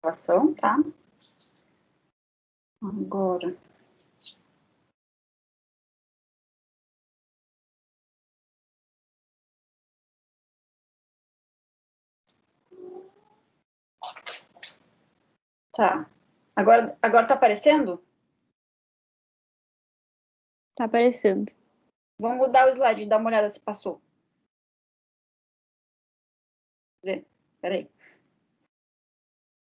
Gravação, tá? Agora. Tá. Agora tá aparecendo? Tá aparecendo. Vamos mudar o slide, dá uma olhada se passou. Quer dizer, peraí.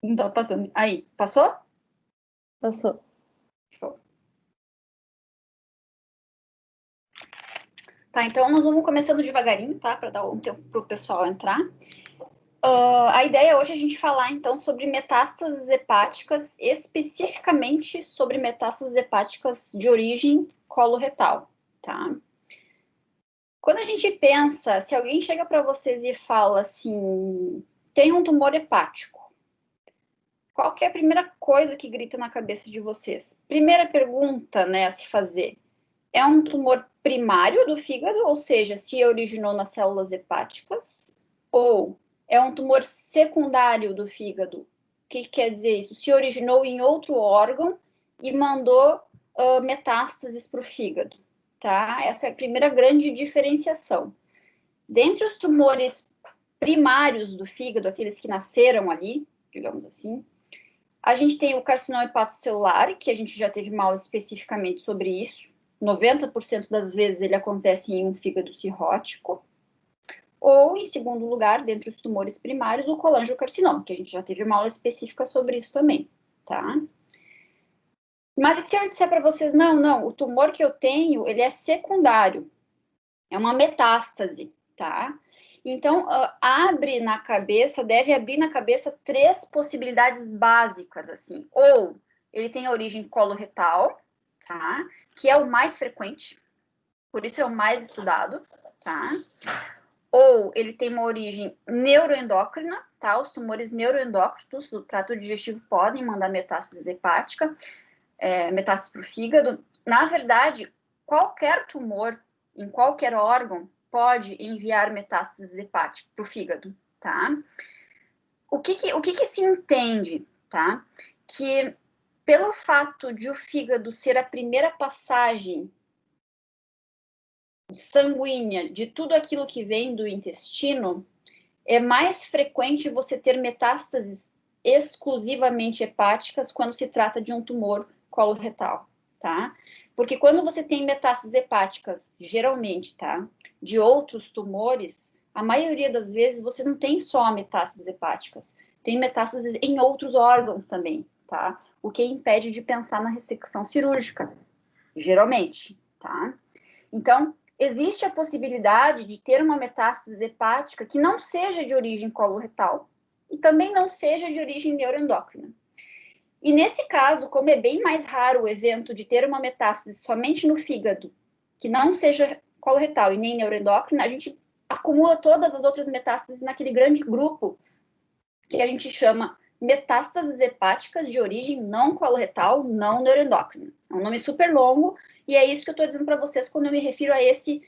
Não tá passando. Aí, passou? Passou. Show. Tá, então nós vamos começando devagarinho, tá? Para dar um tempo pro pessoal entrar. A ideia hoje é a gente falar, então, sobre metástases hepáticas, especificamente sobre metástases hepáticas de origem coloretal, tá? Quando a gente pensa, se alguém chega para vocês e fala assim, tem um tumor hepático, qual que é a primeira coisa que grita na cabeça de vocês? Primeira pergunta, né, a se fazer. É um tumor primário do fígado, ou seja, se originou nas células hepáticas? Ou é um tumor secundário do fígado? O que quer dizer isso? Se originou em outro órgão e mandou metástases para o fígado, tá? Essa é a primeira grande diferenciação. Dentre os tumores primários do fígado, aqueles que nasceram ali, digamos assim, a gente tem o carcinoma hepatocelular, que a gente já teve uma aula especificamente sobre isso. 90% das vezes ele acontece em um fígado cirrótico. Ou, em segundo lugar, dentre os tumores primários, o colangiocarcinoma, que a gente já teve uma aula específica sobre isso também, tá? Mas e se eu disser para vocês, não, o tumor que eu tenho, ele é secundário, é uma metástase, tá? Então, deve abrir na cabeça três possibilidades básicas, assim. Ou ele tem origem coloretal, tá? Que é o mais frequente, por isso é o mais estudado, tá? Ou ele tem uma origem neuroendócrina, tá? Os tumores neuroendócrinos do trato digestivo podem mandar metástase hepática, metástase para o fígado. Na verdade, qualquer tumor em qualquer órgão pode enviar metástases hepáticas para o fígado, tá? O que se entende, tá? Que pelo fato de o fígado ser a primeira passagem sanguínea de tudo aquilo que vem do intestino, é mais frequente você ter metástases exclusivamente hepáticas quando se trata de um tumor coloretal, tá? Porque quando você tem metástases hepáticas, geralmente, tá? De outros tumores, a maioria das vezes você não tem só metástases hepáticas, tem metástases em outros órgãos também, tá? O que impede de pensar na ressecção cirúrgica, geralmente, tá? Então, existe a possibilidade de ter uma metástase hepática que não seja de origem coloretal e também não seja de origem neuroendócrina. E nesse caso, como é bem mais raro o evento de ter uma metástase somente no fígado, que não seja coloretal e nem neuroendócrina, a gente acumula todas as outras metástases naquele grande grupo que a gente chama metástases hepáticas de origem não coloretal, não neuroendócrina. É um nome super longo, e é isso que eu estou dizendo para vocês quando eu me refiro a esse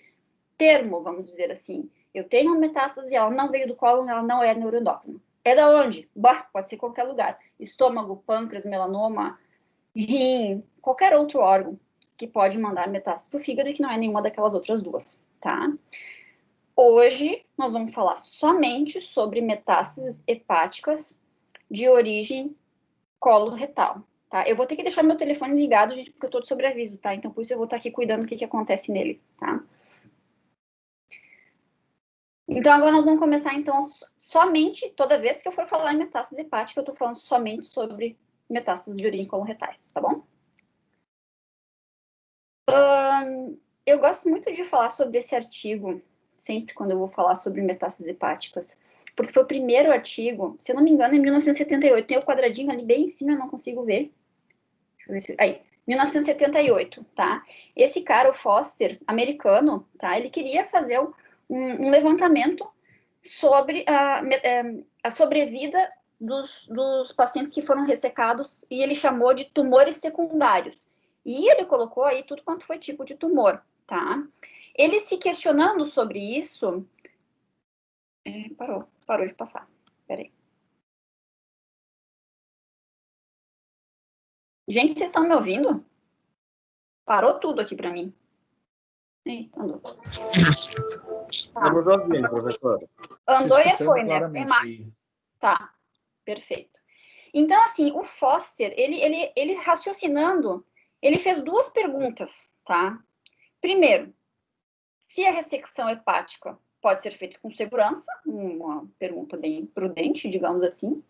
termo, vamos dizer assim. Eu tenho uma metástase, ela não veio do cólon, ela não é neuroendócrina. É da onde? Bah, pode ser qualquer lugar. Estômago, pâncreas, melanoma, rim, qualquer outro órgão que pode mandar metástase para o fígado e que não é nenhuma daquelas outras duas, tá? Hoje, nós vamos falar somente sobre metástases hepáticas de origem coloretal, tá? Eu vou ter que deixar meu telefone ligado, gente, porque eu tô de sobreaviso, tá? Então, por isso eu vou estar aqui cuidando do que acontece nele, tá? Então, agora nós vamos começar, então, somente, toda vez que eu for falar em metástase hepática, eu tô falando somente sobre metástases de origem coloretais, tá bom? Eu gosto muito de falar sobre esse artigo, sempre quando eu vou falar sobre metástases hepáticas, porque foi o primeiro artigo, se eu não me engano, em 1978. Tem o quadradinho ali bem em cima, eu não consigo ver. Deixa eu ver se... Aí, 1978, tá? Esse cara, o Foster, americano, tá? Ele queria fazer um levantamento sobre a sobrevida dos pacientes que foram ressecados, e ele chamou de tumores secundários. E ele colocou aí tudo quanto foi tipo de tumor, tá? Ele se questionando sobre isso... parou de passar. Peraí. Gente, vocês estão me ouvindo? Parou tudo aqui para mim. Andou. Tá. Estamos ouvindo, professora. Andou e foi, né? Claramente. Tá, perfeito. Então, assim, o Foster, ele raciocinando, ele fez duas perguntas, tá? Primeiro, se a ressecção hepática pode ser feita com segurança, uma pergunta bem prudente, digamos assim.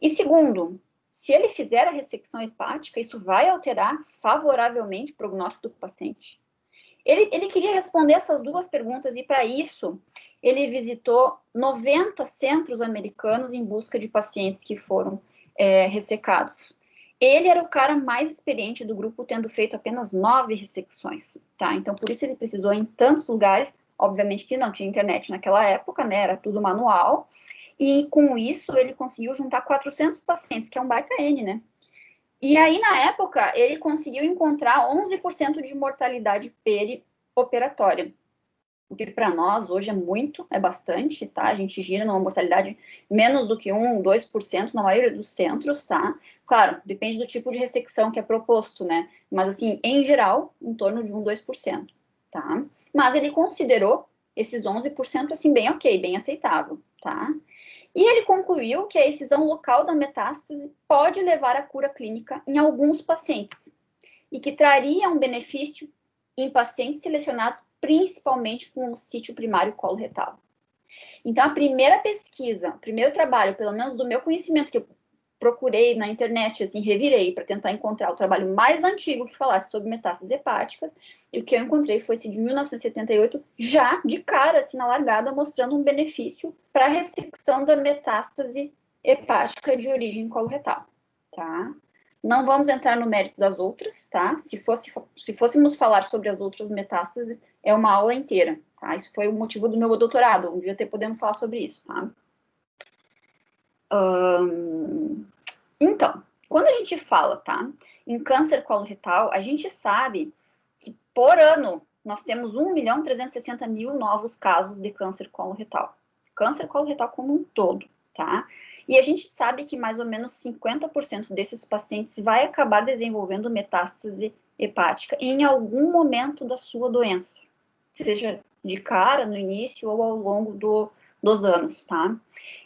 E segundo, se ele fizer a ressecção hepática, isso vai alterar favoravelmente o prognóstico do paciente? Ele queria responder essas duas perguntas e, para isso, ele visitou 90 centros americanos em busca de pacientes que foram ressecados. Ele era o cara mais experiente do grupo, tendo feito apenas 9 ressecções, tá? Então, por isso ele precisou em tantos lugares, obviamente que não tinha internet naquela época, né? Era tudo manual, e com isso ele conseguiu juntar 400 pacientes, que é um baita N, né? E aí, na época, ele conseguiu encontrar 11% de mortalidade perioperatória, o que para nós hoje é bastante, tá? A gente gira numa mortalidade menos do que 1, 2% na maioria dos centros, tá? Claro, depende do tipo de ressecção que é proposto, né? Mas, assim, em geral, em torno de 1, 2%, tá? Mas ele considerou esses 11%, assim, bem ok, bem aceitável, tá? E ele concluiu que a excisão local da metástase pode levar à cura clínica em alguns pacientes e que traria um benefício em pacientes selecionados principalmente com o sítio primário coloretal. Então, a primeira pesquisa, o primeiro trabalho, pelo menos do meu conhecimento, que eu procurei na internet, assim, revirei para tentar encontrar o trabalho mais antigo que falasse sobre metástases hepáticas, e o que eu encontrei foi esse de 1978, já de cara, assim, na largada, mostrando um benefício para a ressecção da metástase hepática de origem coloretal, tá? Não vamos entrar no mérito das outras, tá? Se fôssemos falar sobre as outras metástases, é uma aula inteira, tá? Isso foi o motivo do meu doutorado, um dia até podemos falar sobre isso, tá? Então, quando a gente fala, tá, em câncer coloretal, a gente sabe que por ano nós temos 1.360.000 novos casos de câncer coloretal como um todo, tá? E a gente sabe que mais ou menos 50% desses pacientes vai acabar desenvolvendo metástase hepática em algum momento da sua doença, seja de cara, no início ou ao longo dos anos, tá?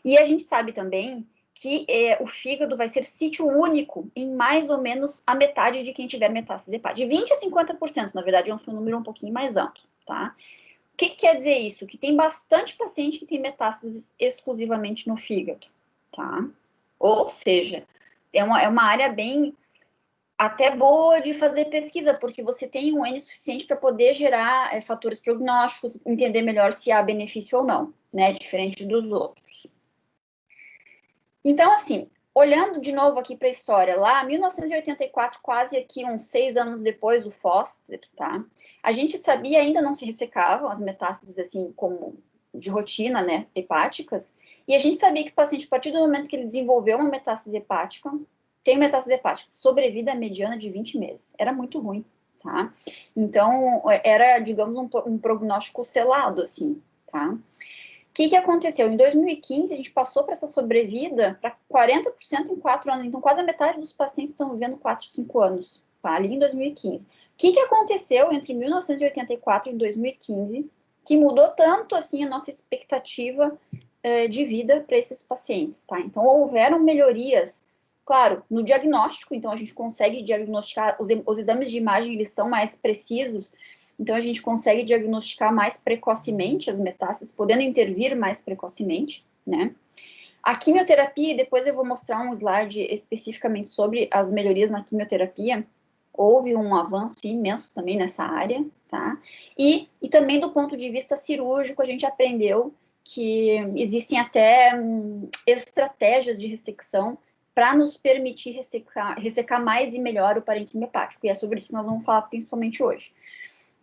E a gente sabe também que o fígado vai ser sítio único em mais ou menos a metade de quem tiver metástase hepática. De 20% a 50%, na verdade, é um número um pouquinho mais amplo, tá? O que quer dizer isso? Que tem bastante paciente que tem metástases exclusivamente no fígado, tá? Ou seja, é uma área bem até boa de fazer pesquisa, porque você tem um N suficiente para poder gerar fatores prognósticos, entender melhor se há benefício ou não, né? Diferente dos outros. Então, assim, olhando de novo aqui para a história, lá, 1984, quase aqui uns 6 anos depois do Foster, tá? A gente sabia, ainda não se ressecavam as metástases, assim, como de rotina, né, hepáticas, e a gente sabia que o paciente, a partir do momento que ele desenvolveu uma metástase hepática, tem metástase hepática, sobrevida mediana de 20 meses. Era muito ruim, tá? Então, era, digamos, um prognóstico selado, assim, tá? O que aconteceu? Em 2015, a gente passou para essa sobrevida para 40% em 4 anos. Então, quase a metade dos pacientes estão vivendo 4, 5 anos, tá? Ali em 2015. O que aconteceu entre 1984 e 2015 que mudou tanto, assim, a nossa expectativa de vida para esses pacientes, tá? Então, houveram melhorias, claro, no diagnóstico. Então, a gente consegue diagnosticar, os exames de imagem, eles são mais precisos. Então, a gente consegue diagnosticar mais precocemente as metástases, podendo intervir mais precocemente, né? A quimioterapia, depois eu vou mostrar um slide especificamente sobre as melhorias na quimioterapia, houve um avanço imenso também nessa área, tá? E também do ponto de vista cirúrgico, a gente aprendeu que existem até estratégias de ressecção para nos permitir ressecar mais e melhor o parênquima hepático, e é sobre isso que nós vamos falar principalmente hoje.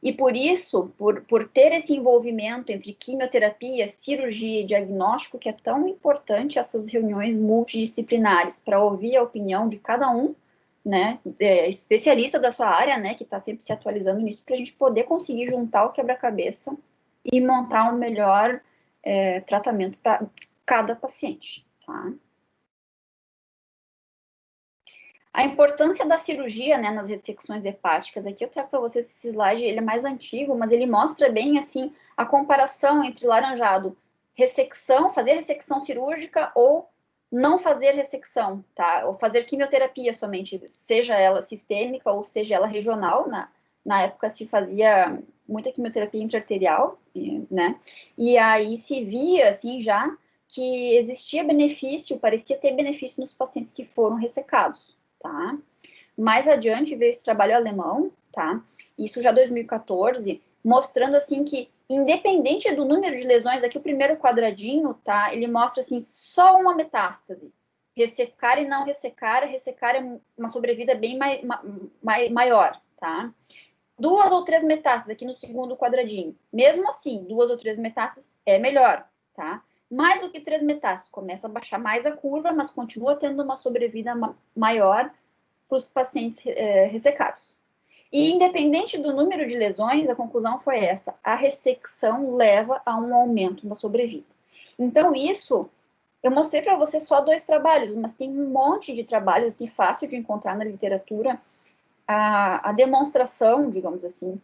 E por isso, por ter esse envolvimento entre quimioterapia, cirurgia e diagnóstico, que é tão importante essas reuniões multidisciplinares, para ouvir a opinião de cada um, né, especialista da sua área, né, que está sempre se atualizando nisso, para a gente poder conseguir juntar o quebra-cabeça e montar um melhor tratamento para cada paciente, tá? A importância da cirurgia, né, nas ressecções hepáticas, aqui eu trago para vocês esse slide, ele é mais antigo, mas ele mostra bem, assim, a comparação entre laranjado, ressecção, fazer ressecção cirúrgica ou não fazer ressecção, tá? Ou fazer quimioterapia somente, seja ela sistêmica ou seja ela regional, na época se fazia muita quimioterapia intraarterial, né? E aí se via, assim, já que existia benefício, parecia ter benefício nos pacientes que foram ressecados, tá? Mais adiante veio esse trabalho alemão, tá? Isso já 2014, mostrando assim que independente do número de lesões, aqui o primeiro quadradinho, tá? Ele mostra assim só uma metástase. Ressecar e não ressecar, ressecar é uma sobrevida bem maior, tá? 2 ou 3 metástases aqui no segundo quadradinho. Mesmo assim, 2 ou 3 metástases é melhor, tá? Mais do que 3 metástases, começa a baixar mais a curva, mas continua tendo uma sobrevida maior para os pacientes ressecados. E independente do número de lesões, a conclusão foi essa: a ressecção leva a um aumento da sobrevida. Então, isso, eu mostrei para você só 2 trabalhos, mas tem um monte de trabalhos, assim, fácil de encontrar na literatura, a demonstração, digamos assim,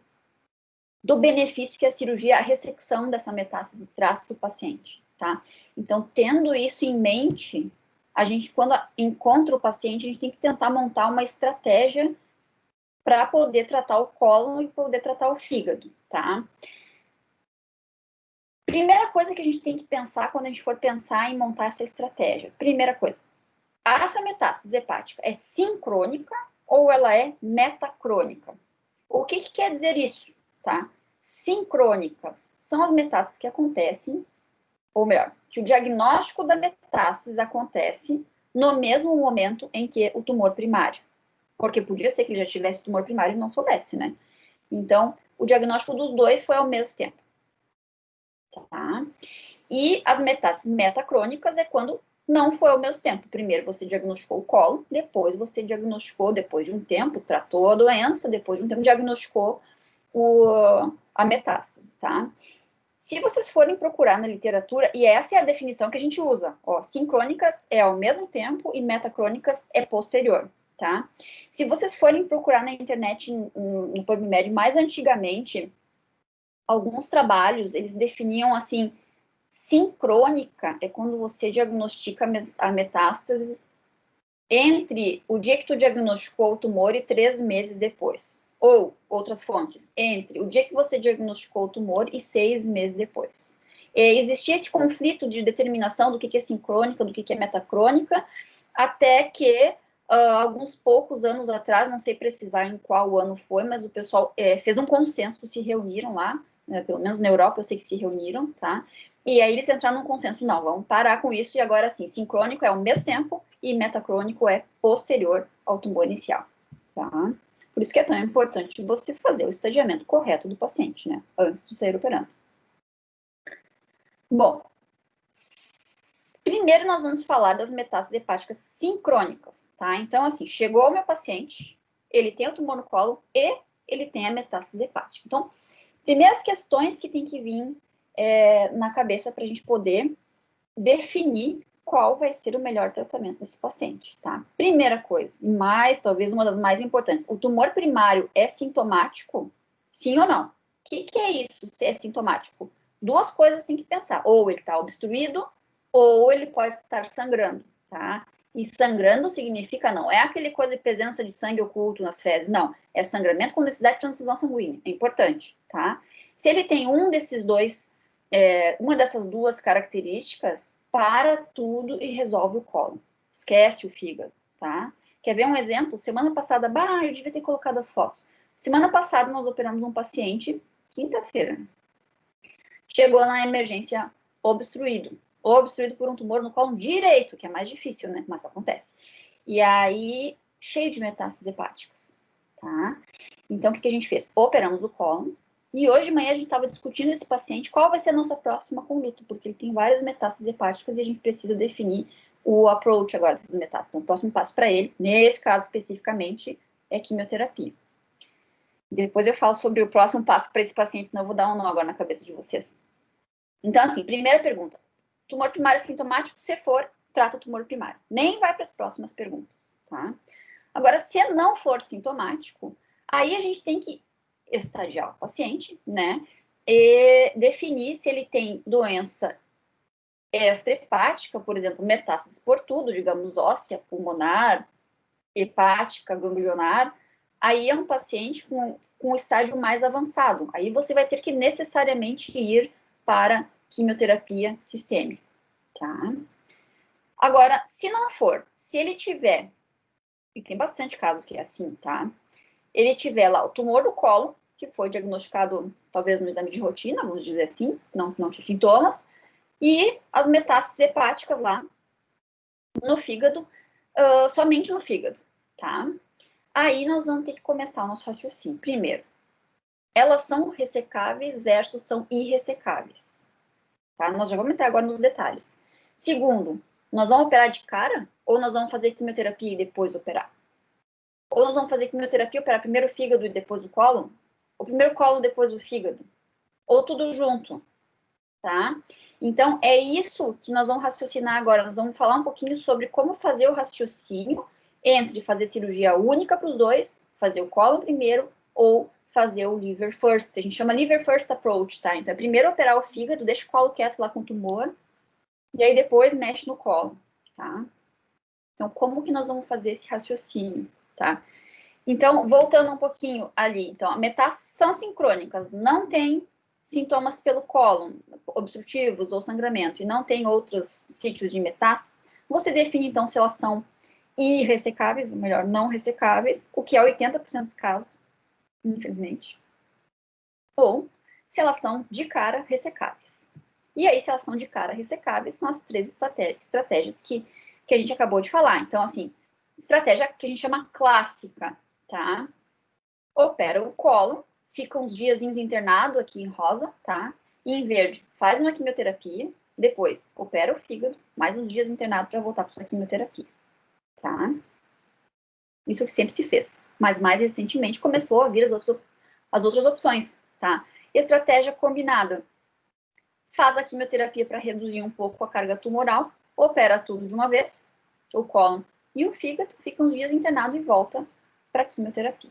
do benefício que a cirurgia, a ressecção dessa metástase traz para o paciente, tá? Então, tendo isso em mente, a gente, quando encontra o paciente, a gente tem que tentar montar uma estratégia para poder tratar o cólon e poder tratar o fígado, tá? Primeira coisa que a gente tem que pensar quando a gente for pensar em montar essa estratégia. Primeira coisa, essa metástase hepática é sincrônica ou ela é metacrônica? O que quer dizer isso, tá? Sincrônicas são as metástases que acontecem, ou melhor, que o diagnóstico da metástase acontece no mesmo momento em que o tumor primário. Porque podia ser que ele já tivesse tumor primário e não soubesse, né? Então, o diagnóstico dos dois foi ao mesmo tempo. Tá? E as metástases metacrônicas é quando não foi ao mesmo tempo. Primeiro você diagnosticou o colo, depois você diagnosticou, depois de um tempo, tratou a doença, depois de um tempo diagnosticou a metástase, tá? Se vocês forem procurar na literatura, e essa é a definição que a gente usa, ó, sincrônicas é ao mesmo tempo e metacrônicas é posterior, tá? Se vocês forem procurar na internet, no PubMed, mais antigamente, alguns trabalhos, eles definiam assim, sincrônica é quando você diagnostica a metástase entre o dia que tu diagnosticou o tumor e 3 meses depois. Ou, outras fontes, entre o dia que você diagnosticou o tumor e 6 meses depois. Existia esse conflito de determinação do que é sincrônica, do que é metacrônica, até que, alguns poucos anos atrás, não sei precisar em qual ano foi, mas o pessoal fez um consenso, se reuniram lá, né, pelo menos na Europa eu sei que se reuniram, tá? E aí eles entraram num consenso, não, vamos parar com isso, e agora sim, sincrônico é ao mesmo tempo, e metacrônico é posterior ao tumor inicial, tá? Por isso que é tão importante você fazer o estadiamento correto do paciente, né? Antes de sair operando. Bom, primeiro nós vamos falar das metástases hepáticas sincrônicas, tá? Então, assim, chegou o meu paciente, ele tem o tumor no colo e ele tem a metástase hepática. Então, primeiras questões que tem que vir na cabeça para a gente poder definir qual vai ser o melhor tratamento desse paciente, tá? Primeira coisa, e mais, talvez uma das mais importantes, o tumor primário é sintomático? Sim ou não? O que é isso, se é sintomático? 2 coisas tem que pensar, ou ele está obstruído, ou ele pode estar sangrando, tá? E sangrando significa, não é aquele coisa de presença de sangue oculto nas fezes, não. É sangramento com necessidade de transfusão sanguínea, é importante, tá? Se ele tem um desses dois, uma dessas 2 características, para tudo e resolve o colo. Esquece o fígado, tá? Quer ver um exemplo? Semana passada, eu devia ter colocado as fotos. Semana passada nós operamos um paciente, quinta-feira. Chegou na emergência obstruído por um tumor no colo direito, que é mais difícil, né? Mas acontece. E aí, cheio de metástases hepáticas, tá? Então, o que a gente fez? Operamos o colo, e hoje de manhã a gente estava discutindo esse paciente, qual vai ser a nossa próxima conduta, porque ele tem várias metástases hepáticas e a gente precisa definir o approach agora dessas metástases. Então, o próximo passo para ele, nesse caso especificamente, é quimioterapia. Depois eu falo sobre o próximo passo para esse paciente, senão eu vou dar um nó agora na cabeça de vocês. Então, assim, primeira pergunta. Tumor primário sintomático, se for, trata o tumor primário. Nem vai para as próximas perguntas, tá? Agora, se não for sintomático, aí a gente tem que estadiar o paciente, né? E definir se ele tem doença extrahepática, por exemplo, metástase por tudo, digamos, óssea, pulmonar, hepática, ganglionar. Aí é um paciente com estágio mais avançado. Aí você vai ter que necessariamente ir para quimioterapia sistêmica, tá? Agora, se não for, se ele tiver, e tem bastante casos que é assim, tá? Ele tiver lá o tumor do colo, que foi diagnosticado talvez no exame de rotina, vamos dizer assim, não tinha sintomas, e as metástases hepáticas lá no fígado, somente no fígado, tá? Aí nós vamos ter que começar o nosso raciocínio. Primeiro, elas são ressecáveis versus são irressecáveis, tá? Nós já vamos entrar agora nos detalhes. Segundo, nós vamos operar de cara ou nós vamos fazer quimioterapia e depois operar? Ou nós vamos fazer quimioterapia, operar primeiro o fígado e depois o cólon? Ou primeiro o cólon, depois o fígado? Ou tudo junto, tá? Então, é isso que nós vamos raciocinar agora. Nós vamos falar um pouquinho sobre como fazer o raciocínio entre fazer cirurgia única para os dois, fazer o cólon primeiro, ou fazer o liver first. A gente chama liver first approach, tá? Então, é primeiro operar o fígado, deixa o colo quieto lá com o tumor, e aí depois mexe no colo, tá? Então, como que nós vamos fazer esse raciocínio, tá? Então, voltando um pouquinho ali, então, metástases são sincrônicas, não tem sintomas pelo cólon, obstrutivos ou sangramento, e não tem outros sítios de metástases, você define, então, se elas são irressecáveis, ou melhor, não ressecáveis, o que é 80% dos casos, infelizmente, ou se elas são de cara ressecáveis. E aí, se elas são de cara ressecáveis, são as 3 estratégias que a gente acabou de falar. Então, assim, estratégia que a gente chama clássica, tá? Opera o colo, fica uns diazinhos internado aqui em rosa, tá? E em verde, faz uma quimioterapia, depois opera o fígado, mais uns dias internado para voltar para sua quimioterapia, tá? Isso que sempre se fez, mas mais recentemente começou a vir as outras opções, tá? Estratégia combinada. Faz a quimioterapia para reduzir um pouco a carga tumoral, opera tudo de uma vez, o cólon e o fígado, fica uns dias internado e volta para a quimioterapia.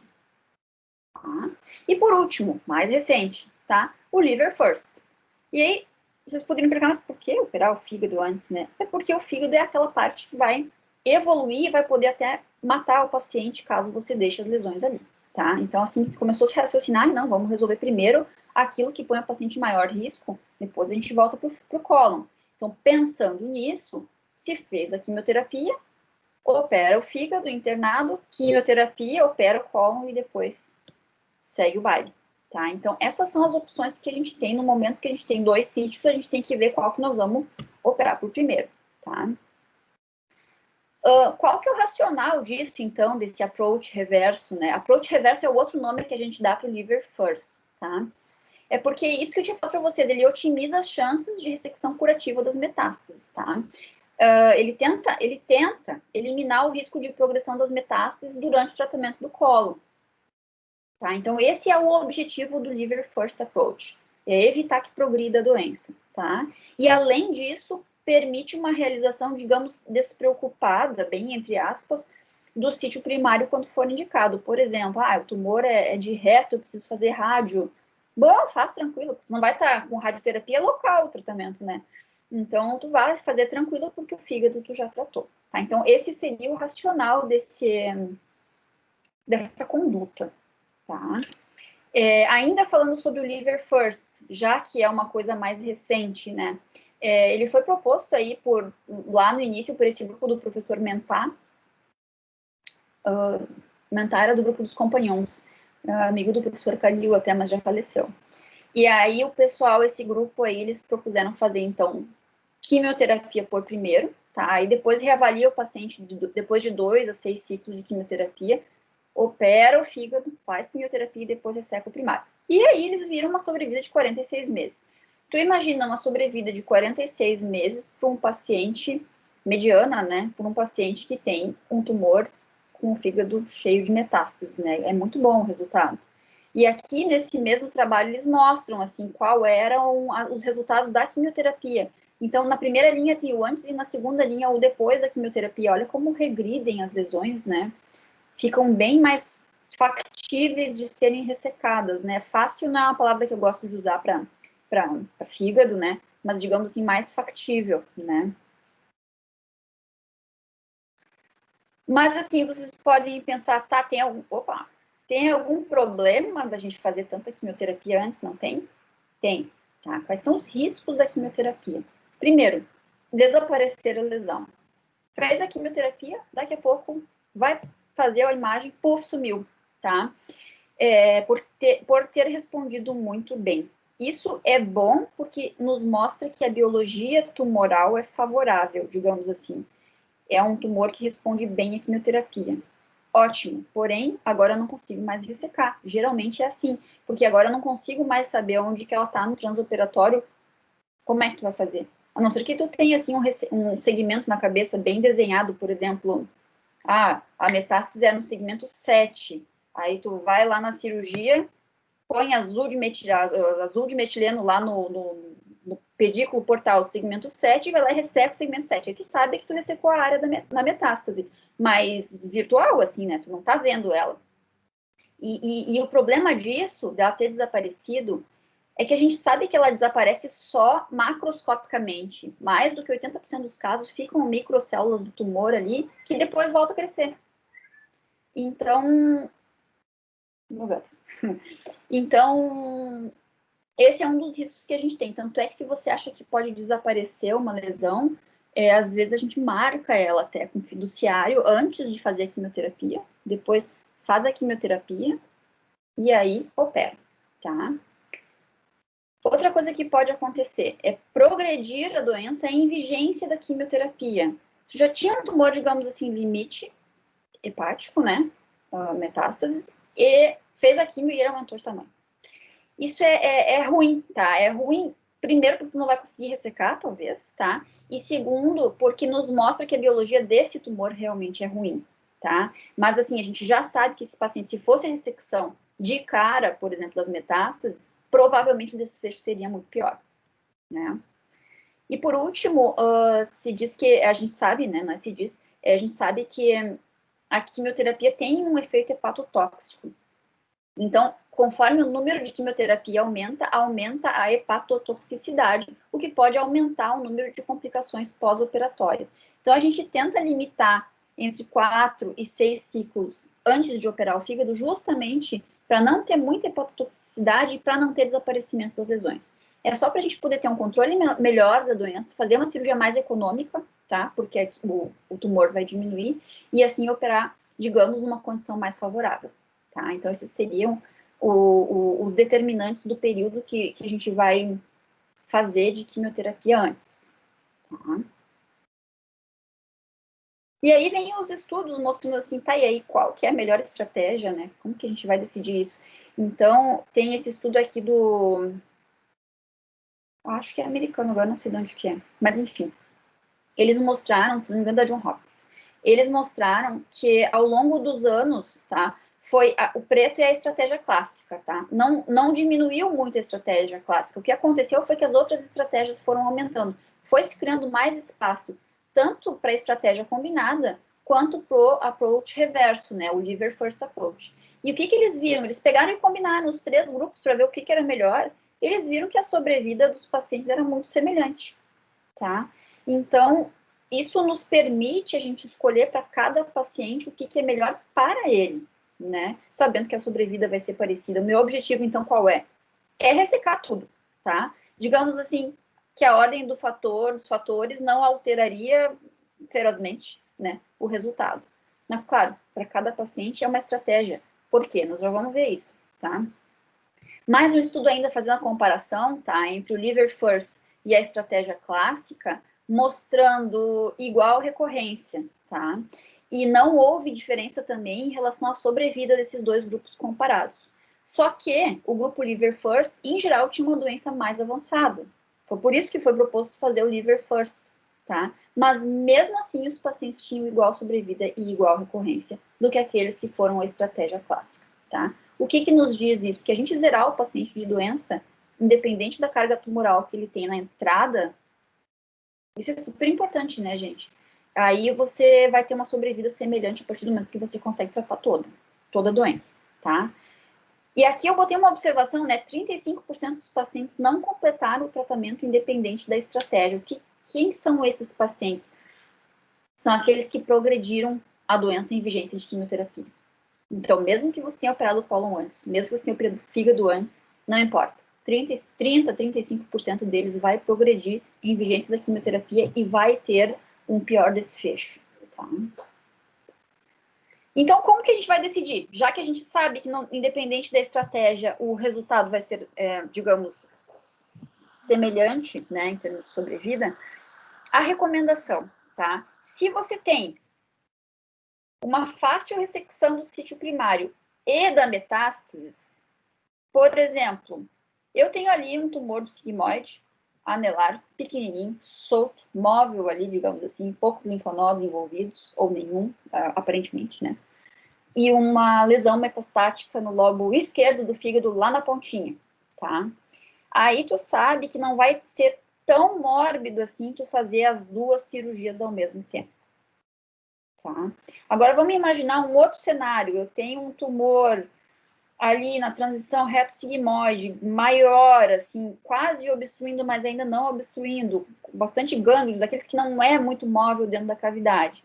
Tá? E por último, mais recente, tá? O liver first. E aí, vocês poderiam perguntar, mas por que operar o fígado antes, né? É porque o fígado é aquela parte que vai evoluir e vai poder até matar o paciente caso você deixe as lesões ali, tá? Então, assim, começou a se raciocinar, não, vamos resolver primeiro aquilo que põe o paciente em maior risco, depois a gente volta para o cólon. Então, pensando nisso, se fez a quimioterapia, opera o fígado internado, quimioterapia, opera o cólon e depois segue o baile, tá? Então, essas são as opções que a gente tem no momento que a gente tem 2 sítios, a gente tem que ver qual que nós vamos operar por primeiro, tá? Qual que é o racional disso, então, desse approach reverso, né? Approach reverso é o outro nome que a gente dá para o liver first, tá? É porque isso que eu tinha falado para vocês, ele otimiza as chances de ressecção curativa das metástases, tá? Ele tenta eliminar o risco de progressão das metástases durante o tratamento do colo. Tá? Então, esse é o objetivo do Liver First Approach, é evitar que progrida a doença. Tá? E, além disso, permite uma realização, digamos, despreocupada, bem entre aspas, do sítio primário quando for indicado. Por exemplo, o tumor é de reto, eu preciso fazer rádio. Bom, faz tranquilo, não vai estar com radioterapia local o tratamento, né? Então, tu vai fazer tranquilo porque o fígado tu já tratou. Tá? Então, esse seria o racional dessa conduta. Tá? Ainda falando sobre o liver first, já que é uma coisa mais recente, né? Ele foi proposto aí lá no início por esse grupo do professor Mentá. Mentá era do grupo dos Companhões, amigo do professor Calil até, mas já faleceu. E aí o pessoal, esse grupo aí, eles propuseram fazer, então, quimioterapia por primeiro, tá? Aí depois reavalia o paciente depois de 2 a 6 ciclos de quimioterapia, opera o fígado, faz quimioterapia e depois resseca o primário. E aí eles viram uma sobrevida de 46 meses. Tu imagina uma sobrevida de 46 meses para um paciente mediana, né? Para um paciente que tem um tumor com o fígado cheio de metástases, né? É muito bom o resultado. E aqui, nesse mesmo trabalho, eles mostram, assim, qual eram os resultados da quimioterapia. Então, na primeira linha tem o antes e na segunda linha o depois da quimioterapia. Olha como regridem as lesões, né? ficam bem mais factíveis de serem ressecadas, né? Fácil não é uma palavra que eu gosto de usar para fígado, né? Mas, digamos assim, mais factível, né? Mas, assim, vocês podem pensar, tá, tem algum problema da gente fazer tanta quimioterapia antes? Não tem? Tem, tá? Quais são os riscos da quimioterapia? Primeiro, desaparecer a lesão. Fez a quimioterapia, daqui a pouco vai fazer a imagem, puf, sumiu, tá? Por ter respondido muito bem. Isso é bom porque nos mostra que a biologia tumoral é favorável, digamos assim. É um tumor que responde bem à quimioterapia. Ótimo, porém, agora eu não consigo mais ressecar. Geralmente é assim, porque agora eu não consigo mais saber onde que ela está no transoperatório. Como é que tu vai fazer? A não ser que tu tenha, assim, um segmento na cabeça bem desenhado, por exemplo, a metástase é no segmento 7. Aí tu vai lá na cirurgia, põe azul de metileno lá no pedículo portal do segmento 7 e vai lá e resseca o segmento 7. Aí tu sabe que tu ressecou a área da metástase, mas virtual, assim, né? Tu não tá vendo ela. E o problema disso, dela ter desaparecido, é que a gente sabe que ela desaparece só macroscopicamente. Mais do que 80% dos casos ficam microcélulas do tumor ali, que depois volta a crescer. Então, esse é um dos riscos que a gente tem. Tanto é que se você acha que pode desaparecer uma lesão, às vezes a gente marca ela até com fiduciário antes de fazer a quimioterapia, depois faz a quimioterapia e aí opera, tá? Outra coisa que pode acontecer é progredir a doença em vigência da quimioterapia. Você já tinha um tumor, digamos assim, limite hepático, né? Metástases, e fez a quimio e ele aumentou de tamanho. Isso é ruim, tá? É ruim, primeiro, porque tu não vai conseguir ressecar, talvez, tá? E segundo, porque nos mostra que a biologia desse tumor realmente é ruim, tá? Mas, assim, a gente já sabe que esse paciente, se fosse a ressecção de cara, por exemplo, das metástases, provavelmente o desfecho seria muito pior, né? E, por último, se diz que, a gente sabe, né? Não é se diz, a gente sabe que a quimioterapia tem um efeito hepatotóxico. Então, conforme o número de quimioterapia aumenta a hepatotoxicidade, o que pode aumentar o número de complicações pós-operatórias. Então, a gente tenta limitar entre 4 e 6 ciclos antes de operar o fígado, justamente para não ter muita hepatotoxicidade e para não ter desaparecimento das lesões. É só para a gente poder ter um controle melhor da doença, fazer uma cirurgia mais econômica, tá? Porque o tumor vai diminuir, e assim operar, digamos, numa condição mais favorável. Tá? Então, esses seriam os determinantes do período que a gente vai fazer de quimioterapia antes. Tá? E aí vem os estudos mostrando assim, tá, e aí qual que é a melhor estratégia, né? Como que a gente vai decidir isso? Então, tem esse estudo aqui acho que é americano, agora não sei de onde que é, mas enfim. Eles mostraram, se não me engano, da John Hopkins, eles mostraram que ao longo dos anos, tá, o preto é a estratégia clássica, tá? Não diminuiu muito a estratégia clássica. O que aconteceu foi que as outras estratégias foram aumentando. Foi se criando mais espaço, tanto para a estratégia combinada, quanto para o approach reverso, né? O liver first approach. E o que eles viram? Eles pegaram e combinaram os 3 grupos para ver o que era melhor. Eles viram que a sobrevida dos pacientes era muito semelhante, tá? Então, isso nos permite a gente escolher para cada paciente o que é melhor para ele, né? Sabendo que a sobrevida vai ser parecida. O meu objetivo, então, qual é? É ressecar tudo, tá? Digamos assim, que a ordem dos fatores não alteraria ferozmente, né, o resultado. Mas, claro, para cada paciente é uma estratégia. Por quê? Nós já vamos ver isso, tá? Mais um estudo ainda fazendo a comparação, tá, entre o liver first e a estratégia clássica, mostrando igual recorrência, tá? E não houve diferença também em relação à sobrevida desses 2 grupos comparados. Só que o grupo liver first, em geral, tinha uma doença mais avançada. Foi por isso que foi proposto fazer o liver first, tá? Mas mesmo assim, os pacientes tinham igual sobrevida e igual recorrência do que aqueles que foram a estratégia clássica, tá? O que nos diz isso? Que a gente zerar o paciente de doença, independente da carga tumoral que ele tem na entrada, isso é super importante, né, gente? aí você vai ter uma sobrevida semelhante a partir do momento que você consegue tratar toda a doença, tá? E aqui eu botei uma observação, né? 35% dos pacientes não completaram o tratamento independente da estratégia. Quem são esses pacientes? São aqueles que progrediram a doença em vigência de quimioterapia. Então, mesmo que você tenha operado o cólon antes, mesmo que você tenha operado o fígado antes, não importa. 35% deles vai progredir em vigência da quimioterapia e vai ter um pior desfecho, tá? Então, como que a gente vai decidir? Já que a gente sabe que, não, independente da estratégia, o resultado vai ser, digamos, semelhante, né, em termos de sobrevida, a recomendação, tá? Se você tem uma fácil ressecção do sítio primário e da metástases, por exemplo, eu tenho ali um tumor do sigmoide anelar, pequenininho, solto, móvel ali, digamos assim, poucos linfonodos envolvidos, ou nenhum, aparentemente, né? E uma lesão metastática no lobo esquerdo do fígado, lá na pontinha, tá? Aí tu sabe que não vai ser tão mórbido assim tu fazer as duas cirurgias ao mesmo tempo, tá? Agora vamos imaginar um outro cenário. Eu tenho um tumor ali na transição reto-sigmoide, maior, assim, quase obstruindo, mas ainda não obstruindo, bastante gânglios, aqueles que não é muito móvel dentro da cavidade.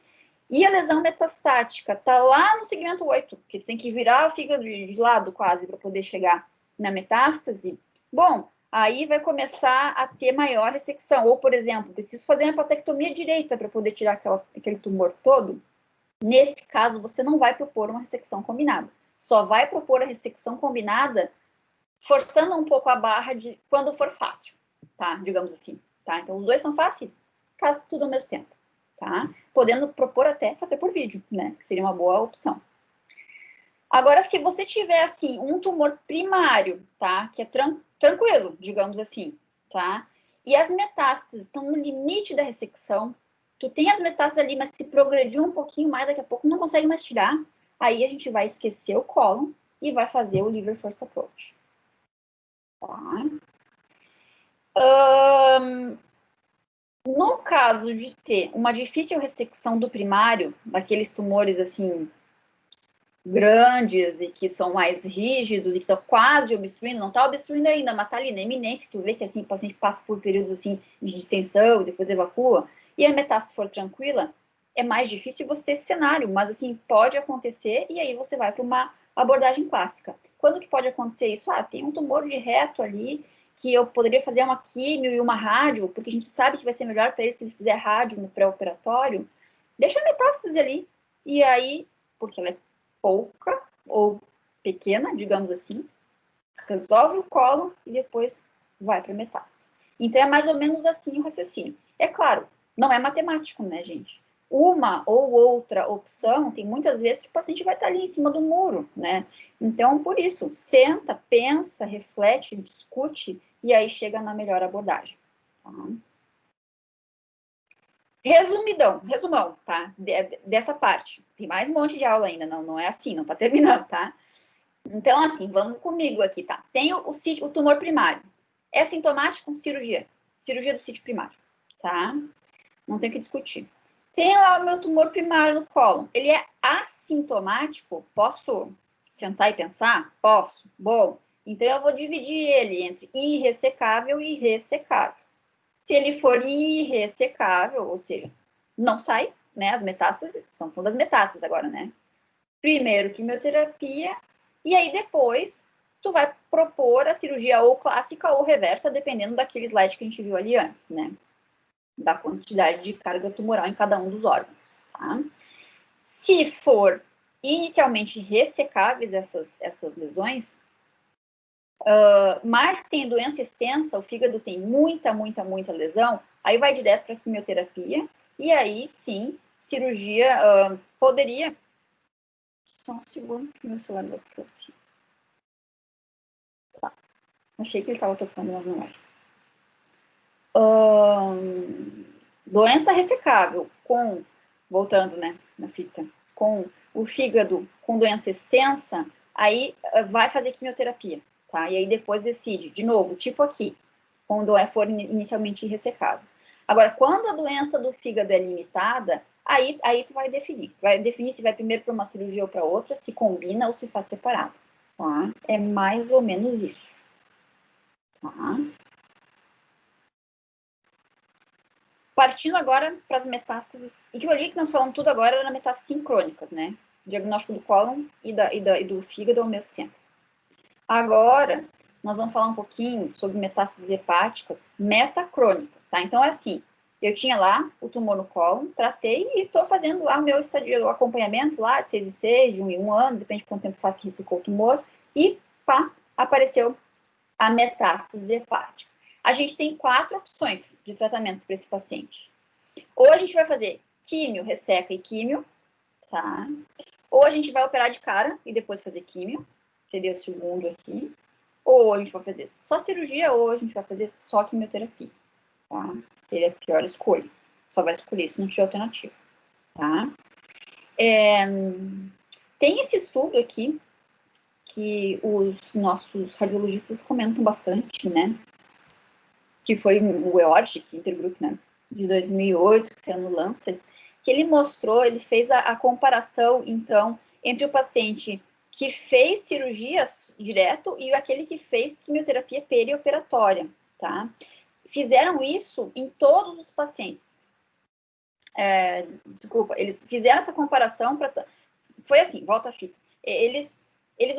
E a lesão metastática está lá no segmento 8, que tem que virar o fígado de lado quase para poder chegar na metástase. Bom, aí vai começar a ter maior ressecção. Ou, por exemplo, preciso fazer uma hepatectomia direita para poder tirar aquele tumor todo. Nesse caso, você não vai propor uma ressecção combinada. Só vai propor a ressecção combinada forçando um pouco a barra de quando for fácil, tá? Digamos assim, tá? Então, os dois são fáceis, faz tudo ao mesmo tempo, tá? Podendo propor até fazer por vídeo, né? Que seria uma boa opção. Agora, se você tiver, assim, um tumor primário, tá? Que é tranquilo, digamos assim, tá? E as metástases estão no limite da ressecção, tu tem as metástases ali, mas se progredir um pouquinho mais, daqui a pouco não consegue mais tirar, aí a gente vai esquecer o cólon e vai fazer o liver first approach. Tá? No caso de ter uma difícil ressecção do primário, daqueles tumores assim grandes e que são mais rígidos e que estão quase obstruindo, não está obstruindo ainda, mas está ali na iminência, que tu vê que assim, o paciente passa por períodos assim de distensão, depois evacua, e a metástase for tranquila, é mais difícil você ter esse cenário, mas assim, pode acontecer e aí você vai para uma abordagem clássica. Quando que pode acontecer isso? Ah, tem um tumor de reto ali, que eu poderia fazer uma químio e uma rádio, porque a gente sabe que vai ser melhor para ele se ele fizer rádio no pré-operatório, deixa a metástase ali, e aí, porque ela é pouca ou pequena, digamos assim, resolve o colo e depois vai para metástase. Então, é mais ou menos assim o raciocínio. É claro, não é matemático, né, gente? Uma ou outra opção, tem muitas vezes que o paciente vai estar ali em cima do muro, né? Então, por isso, senta, pensa, reflete, discute e aí chega na melhor abordagem. Tá? Resumão, tá? Dessa parte. Tem mais um monte de aula ainda, não é assim, não tá terminando, tá? Então, assim, vamos comigo aqui, tá? Tem o tumor primário. É sintomático? Cirurgia. Cirurgia do sítio primário, tá? Não tem o que discutir. Tem lá o meu tumor primário no cólon. Ele é assintomático? Posso sentar e pensar? Posso. Bom, então eu vou dividir ele entre irressecável e ressecável. Se ele for irressecável, ou seja, não sai, né? As metástases, estão falando das metástases agora, né? Primeiro quimioterapia, e aí depois tu vai propor a cirurgia ou clássica ou reversa, dependendo daquele slide que a gente viu ali antes, né? Da quantidade de carga tumoral em cada um dos órgãos, tá? Se for inicialmente ressecáveis essas lesões, mas que tem doença extensa, o fígado tem muita lesão, aí vai direto para quimioterapia, e aí sim, cirurgia poderia. Só um segundo que meu celular vai ficar aqui. Tá. Achei que ele estava tocando, mas não era. Doença ressecável, voltando, né, na fita, com o fígado com doença extensa, aí vai fazer quimioterapia, tá? E aí depois decide, de novo, tipo aqui, quando for inicialmente irressecável. Agora, quando a doença do fígado é limitada, Aí tu vai definir. Vai definir se vai primeiro para uma cirurgia ou para outra, se combina ou se faz separado, tá? É mais ou menos isso, tá? Partindo agora para as metástases, e aquilo ali que nós falamos tudo agora era metástases sincrônicas, né? Diagnóstico do cólon e do fígado ao mesmo tempo. Agora, nós vamos falar um pouquinho sobre metástases hepáticas metacrônicas, tá? Então, é assim, eu tinha lá o tumor no cólon, tratei e estou fazendo lá o meu acompanhamento lá de 6 em 6, de 1 em 1 ano, depende de quanto tempo faz que ressecou o tumor, e pá, apareceu a metástase hepática. A gente tem 4 opções de tratamento para esse paciente. Ou a gente vai fazer químio, resseca e químio, tá? Ou a gente vai operar de cara e depois fazer químio, seria o segundo aqui. Ou a gente vai fazer só cirurgia, ou a gente vai fazer só quimioterapia, tá? Seria a pior escolha. Só vai escolher isso, não tinha alternativa, tá? Tem esse estudo aqui, que os nossos radiologistas comentam bastante, né? Que foi o EORG, Intergroup, né? De 2008, que saiu no Lancet, que ele mostrou, ele fez a comparação, então, entre o paciente que fez cirurgia direto e aquele que fez quimioterapia perioperatória, tá? Fizeram isso em todos os pacientes. Desculpa, eles fizeram essa comparação para... Foi assim, volta a fita. Eles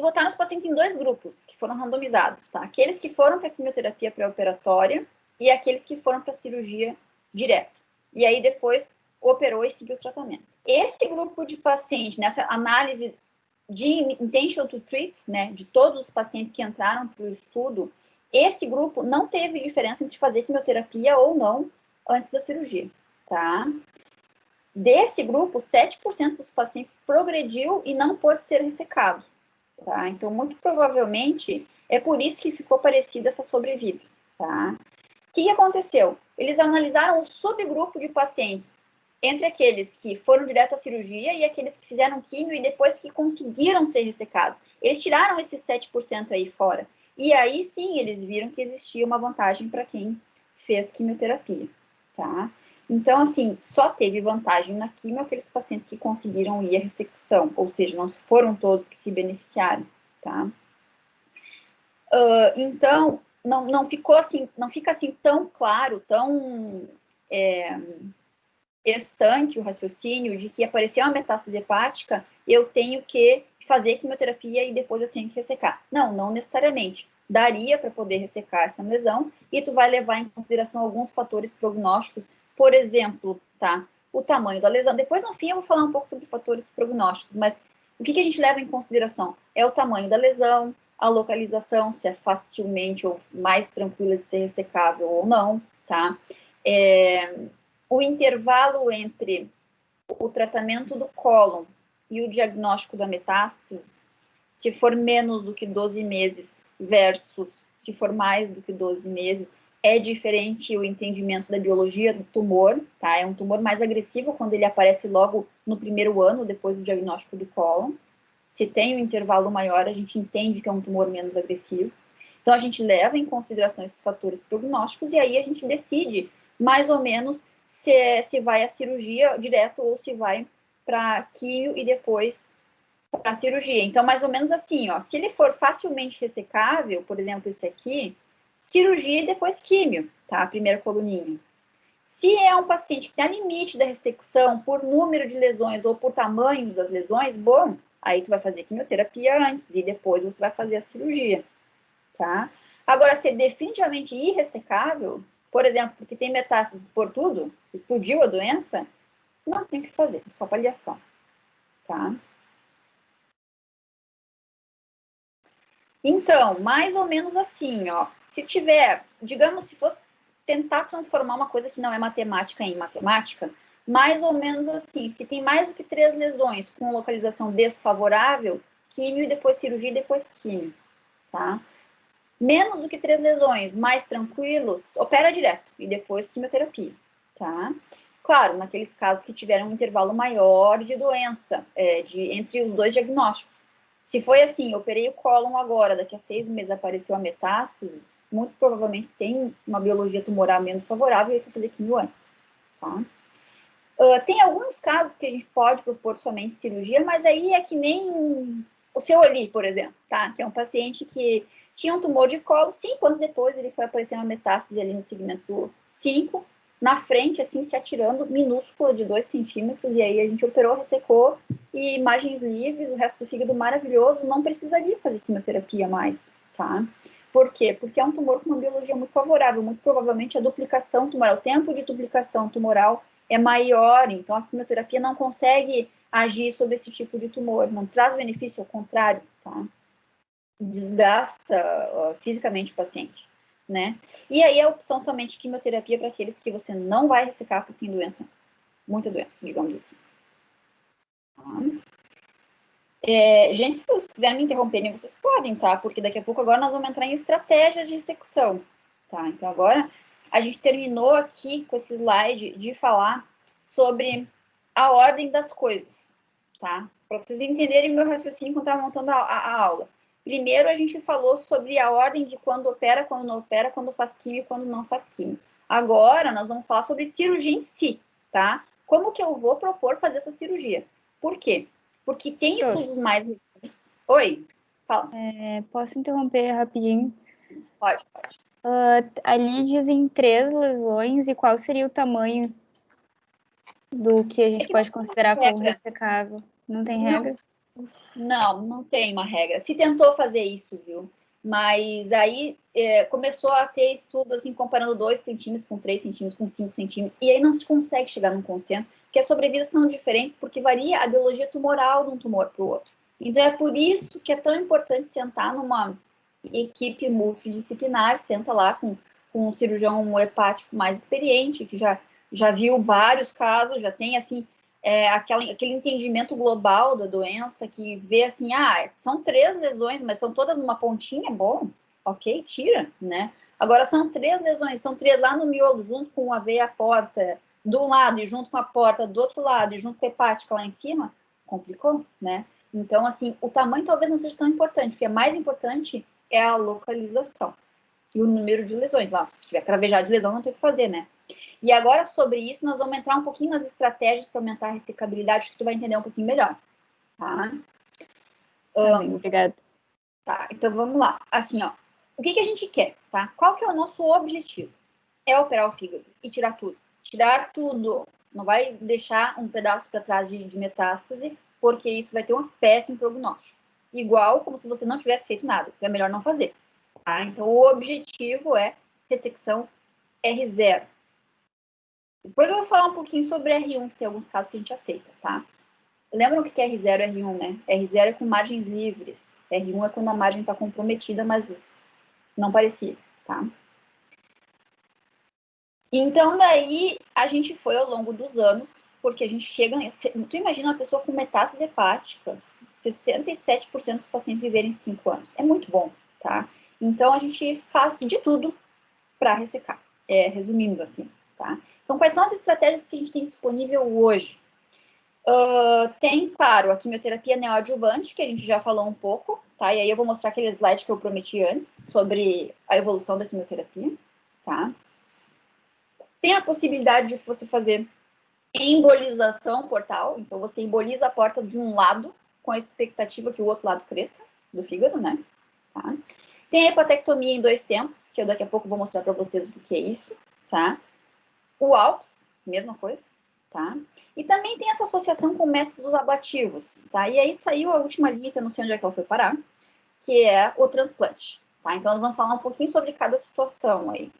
botaram os pacientes em 2 grupos, que foram randomizados, tá? Aqueles que foram para quimioterapia pré-operatória e aqueles que foram para cirurgia direto. E aí depois operou e seguiu o tratamento. Esse grupo de pacientes, nessa análise de intention to treat, né, de todos os pacientes que entraram para o estudo, esse grupo não teve diferença entre fazer quimioterapia ou não antes da cirurgia, tá? Desse grupo, 7% dos pacientes progrediu e não pôde ser ressecado, tá? Então, muito provavelmente, é por isso que ficou parecida essa sobrevida, tá? O que aconteceu? Eles analisaram um subgrupo de pacientes entre aqueles que foram direto à cirurgia e aqueles que fizeram químio e depois que conseguiram ser ressecados. Eles tiraram esses 7% aí fora. E aí, sim, eles viram que existia uma vantagem para quem fez quimioterapia, tá? Então, assim, só teve vantagem na quimio aqueles pacientes que conseguiram ir à ressecção, ou seja, não foram todos que se beneficiaram, tá? Então, não ficou assim, não fica assim tão claro, tão estanque o raciocínio de que apareceu uma metástase hepática, eu tenho que fazer quimioterapia e depois eu tenho que ressecar. Não necessariamente. Daria para poder ressecar essa lesão e tu vai levar em consideração alguns fatores prognósticos, por exemplo, tá? O tamanho da lesão. Depois, no fim, eu vou falar um pouco sobre fatores prognósticos, mas o que a gente leva em consideração? É o tamanho da lesão, a localização, se é facilmente ou mais tranquila de ser ressecável ou não, tá? O intervalo entre o tratamento do cólon e o diagnóstico da metástase, se for menos do que 12 meses versus se for mais do que 12 meses, é diferente o entendimento da biologia do tumor, tá? É um tumor mais agressivo quando ele aparece logo no primeiro ano, depois do diagnóstico do cólon. Se tem um intervalo maior, a gente entende que é um tumor menos agressivo. Então, a gente leva em consideração esses fatores prognósticos e aí a gente decide, mais ou menos, se vai à cirurgia direto ou se vai para químio e depois para a cirurgia. Então, mais ou menos assim, ó, se ele for facilmente ressecável, por exemplo, esse aqui, cirurgia e depois químio, tá? A primeira coluninha. Se é um paciente que está limite da ressecção por número de lesões ou por tamanho das lesões, bom, aí tu vai fazer quimioterapia antes e depois você vai fazer a cirurgia, tá? Agora, se é definitivamente irressecável, por exemplo, porque tem metástases por tudo, explodiu a doença, não tem o que fazer, só paliação, tá? Então, mais ou menos assim, ó, se tiver, digamos, se fosse tentar transformar uma coisa que não é matemática em matemática, mais ou menos assim, se tem mais do que 3 lesões com localização desfavorável, químio e depois cirurgia e depois químio, tá? Menos do que 3 lesões, mais tranquilos, opera direto e depois quimioterapia, tá? Claro, naqueles casos que tiveram um intervalo maior de doença, entre os 2 diagnósticos. Se foi assim, operei o cólon agora, daqui a 6 meses apareceu a metástase, muito provavelmente tem uma biologia tumoral menos favorável e aí tu fazer quimio antes, tá? Tem alguns casos que a gente pode propor somente cirurgia, mas aí é que nem o seu Oli, por exemplo, tá? Que é um paciente que tinha um tumor de colo, 5 anos depois ele foi aparecer uma metástase ali no segmento 5, na frente, assim, se atirando, minúscula, de 2 centímetros, e aí a gente operou, ressecou, e imagens livres, o resto do fígado maravilhoso, não precisaria fazer quimioterapia mais, tá? Por quê? Porque é um tumor com uma biologia muito favorável, muito provavelmente a duplicação tumoral, o tempo de duplicação tumoral é maior, então a quimioterapia não consegue agir sobre esse tipo de tumor, não traz benefício, ao contrário, tá? Desgasta fisicamente o paciente, né? E aí a opção somente quimioterapia para aqueles que você não vai ressecar porque tem doença, muita doença, digamos assim. Tá? Gente, se vocês quiserem me interromperem, vocês podem, tá? Porque daqui a pouco agora nós vamos entrar em estratégias de ressecção, tá? Então agora a gente terminou aqui com esse slide de falar sobre a ordem das coisas, tá? Para vocês entenderem meu raciocínio quando eu estava montando a aula. Primeiro a gente falou sobre a ordem de quando opera, quando não opera, quando faz químio e quando não faz químio. Agora nós vamos falar sobre cirurgia em si, tá? Como que eu vou propor fazer essa cirurgia? Por quê? Porque tem estudos mais recentes. Oi, fala. Posso interromper rapidinho? Pode. Ali dizem 3 lesões e qual seria o tamanho do que a gente pode considerar como ressecável? Não tem regra? Não tem uma regra. Se tentou fazer isso, viu? Mas aí começou a ter estudo assim, comparando 2 centímetros com 3 centímetros, com 5 centímetros, e aí não se consegue chegar num consenso, porque as sobrevidas são diferentes, porque varia a biologia tumoral de um tumor para o outro. Então é por isso que é tão importante sentar numa equipe multidisciplinar, senta lá com um cirurgião hepático mais experiente, que já viu vários casos, já tem assim aquele entendimento global da doença, que vê assim, são 3 lesões, mas são todas numa pontinha, bom, ok, tira, né? Agora são 3 lesões, são 3 lá no miolo, junto com a veia porta de um lado e junto com a porta do outro lado e junto com a hepática lá em cima, complicou, né? Então, assim, o tamanho talvez não seja tão importante, o que é mais importante é a localização e o número de lesões. Lá, se tiver cravejado de lesão, não tem o que fazer, né? E agora, sobre isso, nós vamos entrar um pouquinho nas estratégias para aumentar a ressecabilidade, que tu vai entender um pouquinho melhor, tá? Obrigada. Tá, então vamos lá. Assim, ó, o que a gente quer, tá? Qual que é o nosso objetivo? É operar o fígado e tirar tudo. Tirar tudo. Não vai deixar um pedaço para trás de metástase, porque isso vai ter um péssimo prognóstico. Igual como se você não tivesse feito nada. Então é melhor não fazer. Tá? Então o objetivo é ressecção R0. Depois eu vou falar um pouquinho sobre R1, que tem alguns casos que a gente aceita, tá? Lembram o que é R0 e R1, né? R0 é com margens livres. R1 é quando a margem está comprometida, mas não parecia, tá? Então, daí, a gente foi ao longo dos anos, porque a gente chega... Tu imagina uma pessoa com metástase hepática, 67% dos pacientes viverem 5 anos. É muito bom, tá? Então, a gente faz de tudo para ressecar. Resumindo assim, tá? Então, quais são as estratégias que a gente tem disponível hoje? Tem, claro, a quimioterapia neoadjuvante, que a gente já falou um pouco, tá? E aí eu vou mostrar aquele slide que eu prometi antes, sobre a evolução da quimioterapia, tá? Tem a possibilidade de você fazer embolização portal, então você emboliza a porta de um lado, com a expectativa que o outro lado cresça, do fígado, né? Tá? Tem a hepatectomia em 2 tempos, que eu daqui a pouco vou mostrar para vocês o que é isso, tá? O ALPS, mesma coisa, tá? E também tem essa associação com métodos ablativos, tá? E aí saiu a última linha, que eu não sei onde é que ela foi parar, que é o transplante, tá? Então, nós vamos falar um pouquinho sobre cada situação aí.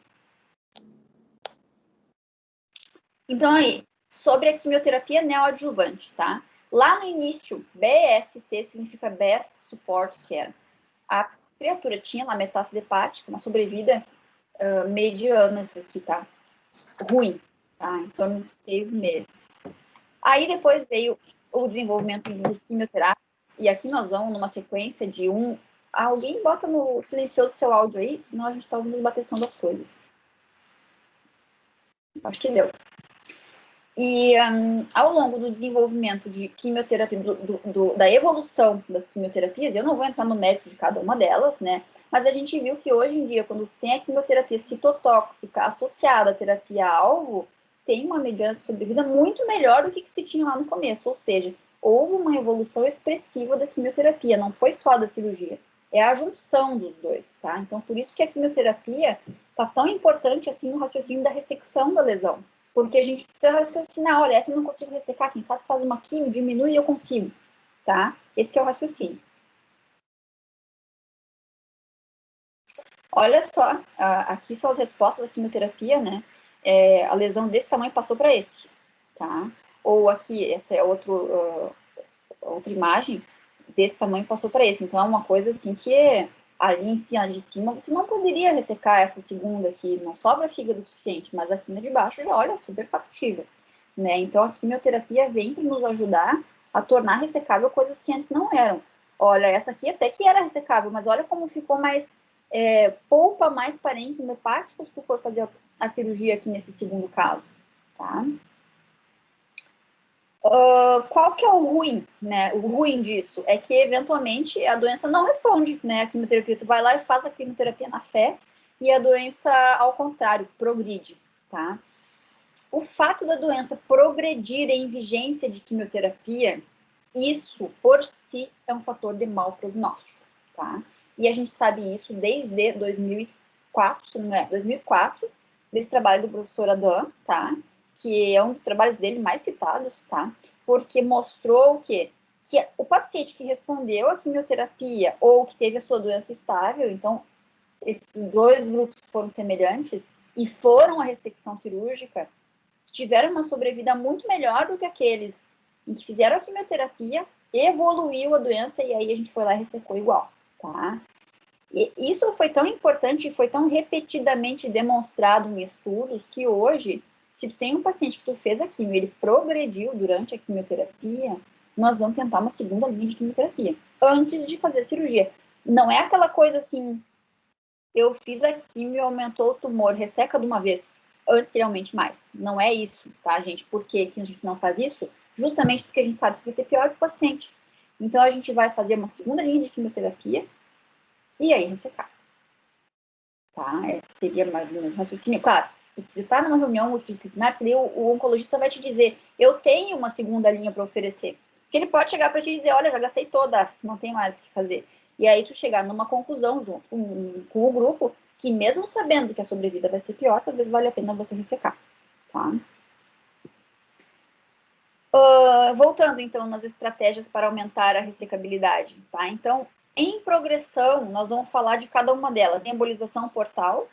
Então, aí, sobre a quimioterapia neoadjuvante, tá? Lá no início, BSC significa Best Support Care. A criatura tinha lá metástase hepática, uma sobrevida mediana, isso aqui, tá? Ruim, tá? Em torno de 6 meses. Aí depois veio o desenvolvimento dos quimioterápicos, e aqui nós vamos numa sequência de Alguém bota no silencioso seu áudio aí, senão a gente tá ouvindo a bateção das coisas. Acho que deu. E ao longo do desenvolvimento de quimioterapia, da evolução das quimioterapias, eu não vou entrar no mérito de cada uma delas, né? Mas a gente viu que hoje em dia, quando tem a quimioterapia citotóxica associada à terapia-alvo, tem uma mediana de sobrevida muito melhor do que se tinha lá no começo, ou seja, houve uma evolução expressiva da quimioterapia, não foi só da cirurgia, é a junção dos dois, tá? Então, por isso que a quimioterapia tá tão importante assim no raciocínio da ressecção da lesão, porque a gente precisa raciocinar, olha, essa eu não consigo ressecar, quem sabe faz uma quimio, diminui e eu consigo, tá? Esse que é o raciocínio. Olha só, aqui são as respostas da quimioterapia, né? A lesão desse tamanho passou para esse, tá? Ou aqui, essa é outra imagem, desse tamanho passou para esse. Então, é uma coisa assim que ali em cima de cima você não poderia ressecar essa segunda aqui, não sobra fígado o suficiente, mas aqui na de baixo já, olha, super factível, né? Então, a quimioterapia vem para nos ajudar a tornar ressecável coisas que antes não eram. Olha, essa aqui até que era ressecável, mas olha como ficou mais poupa mais parênquima hepático se for fazer a cirurgia aqui nesse segundo caso, tá? Qual que é o ruim, né? O ruim disso é que, eventualmente, a doença não responde, né? A quimioterapia, tu vai lá e faz a quimioterapia na fé e a doença, ao contrário, progride, tá? O fato da doença progredir em vigência de quimioterapia, isso, por si, é um fator de mau prognóstico, tá? E a gente sabe isso desde 2004, se não é, 2004, desse trabalho do professor Adam, tá? Que é um dos trabalhos dele mais citados, tá? Porque mostrou o quê? Que o paciente que respondeu à quimioterapia ou que teve a sua doença estável, então, esses dois grupos foram semelhantes e foram à ressecção cirúrgica, tiveram uma sobrevida muito melhor do que aqueles em que fizeram a quimioterapia, evoluiu a doença e aí a gente foi lá e ressecou igual, tá? E isso foi tão importante e foi tão repetidamente demonstrado em estudos que hoje, se tu tem um paciente que tu fez a quimio, ele progrediu durante a quimioterapia, nós vamos tentar uma segunda linha de quimioterapia, antes de fazer a cirurgia. Não é aquela coisa assim, eu fiz a quimio, aumentou o tumor, resseca de uma vez, antes que ele aumente mais. Não é isso, tá, gente? Por que a gente não faz isso? Justamente porque a gente sabe que vai ser pior para o paciente. Então, a gente vai fazer uma segunda linha de quimioterapia e aí ressecar. Tá? Seria mais ou menos raciocínio. Claro, precisa estar numa reunião multidisciplinar, porque o oncologista vai te dizer, eu tenho uma segunda linha para oferecer. Porque ele pode chegar para te dizer, olha, já gastei todas, não tem mais o que fazer. E aí tu chegar numa conclusão junto com o grupo, que mesmo sabendo que a sobrevida vai ser pior, talvez valha a pena você ressecar. Tá? Voltando, então, nas estratégias para aumentar a ressecabilidade. Tá? Então, em progressão, nós vamos falar de cada uma delas. Embolização portal,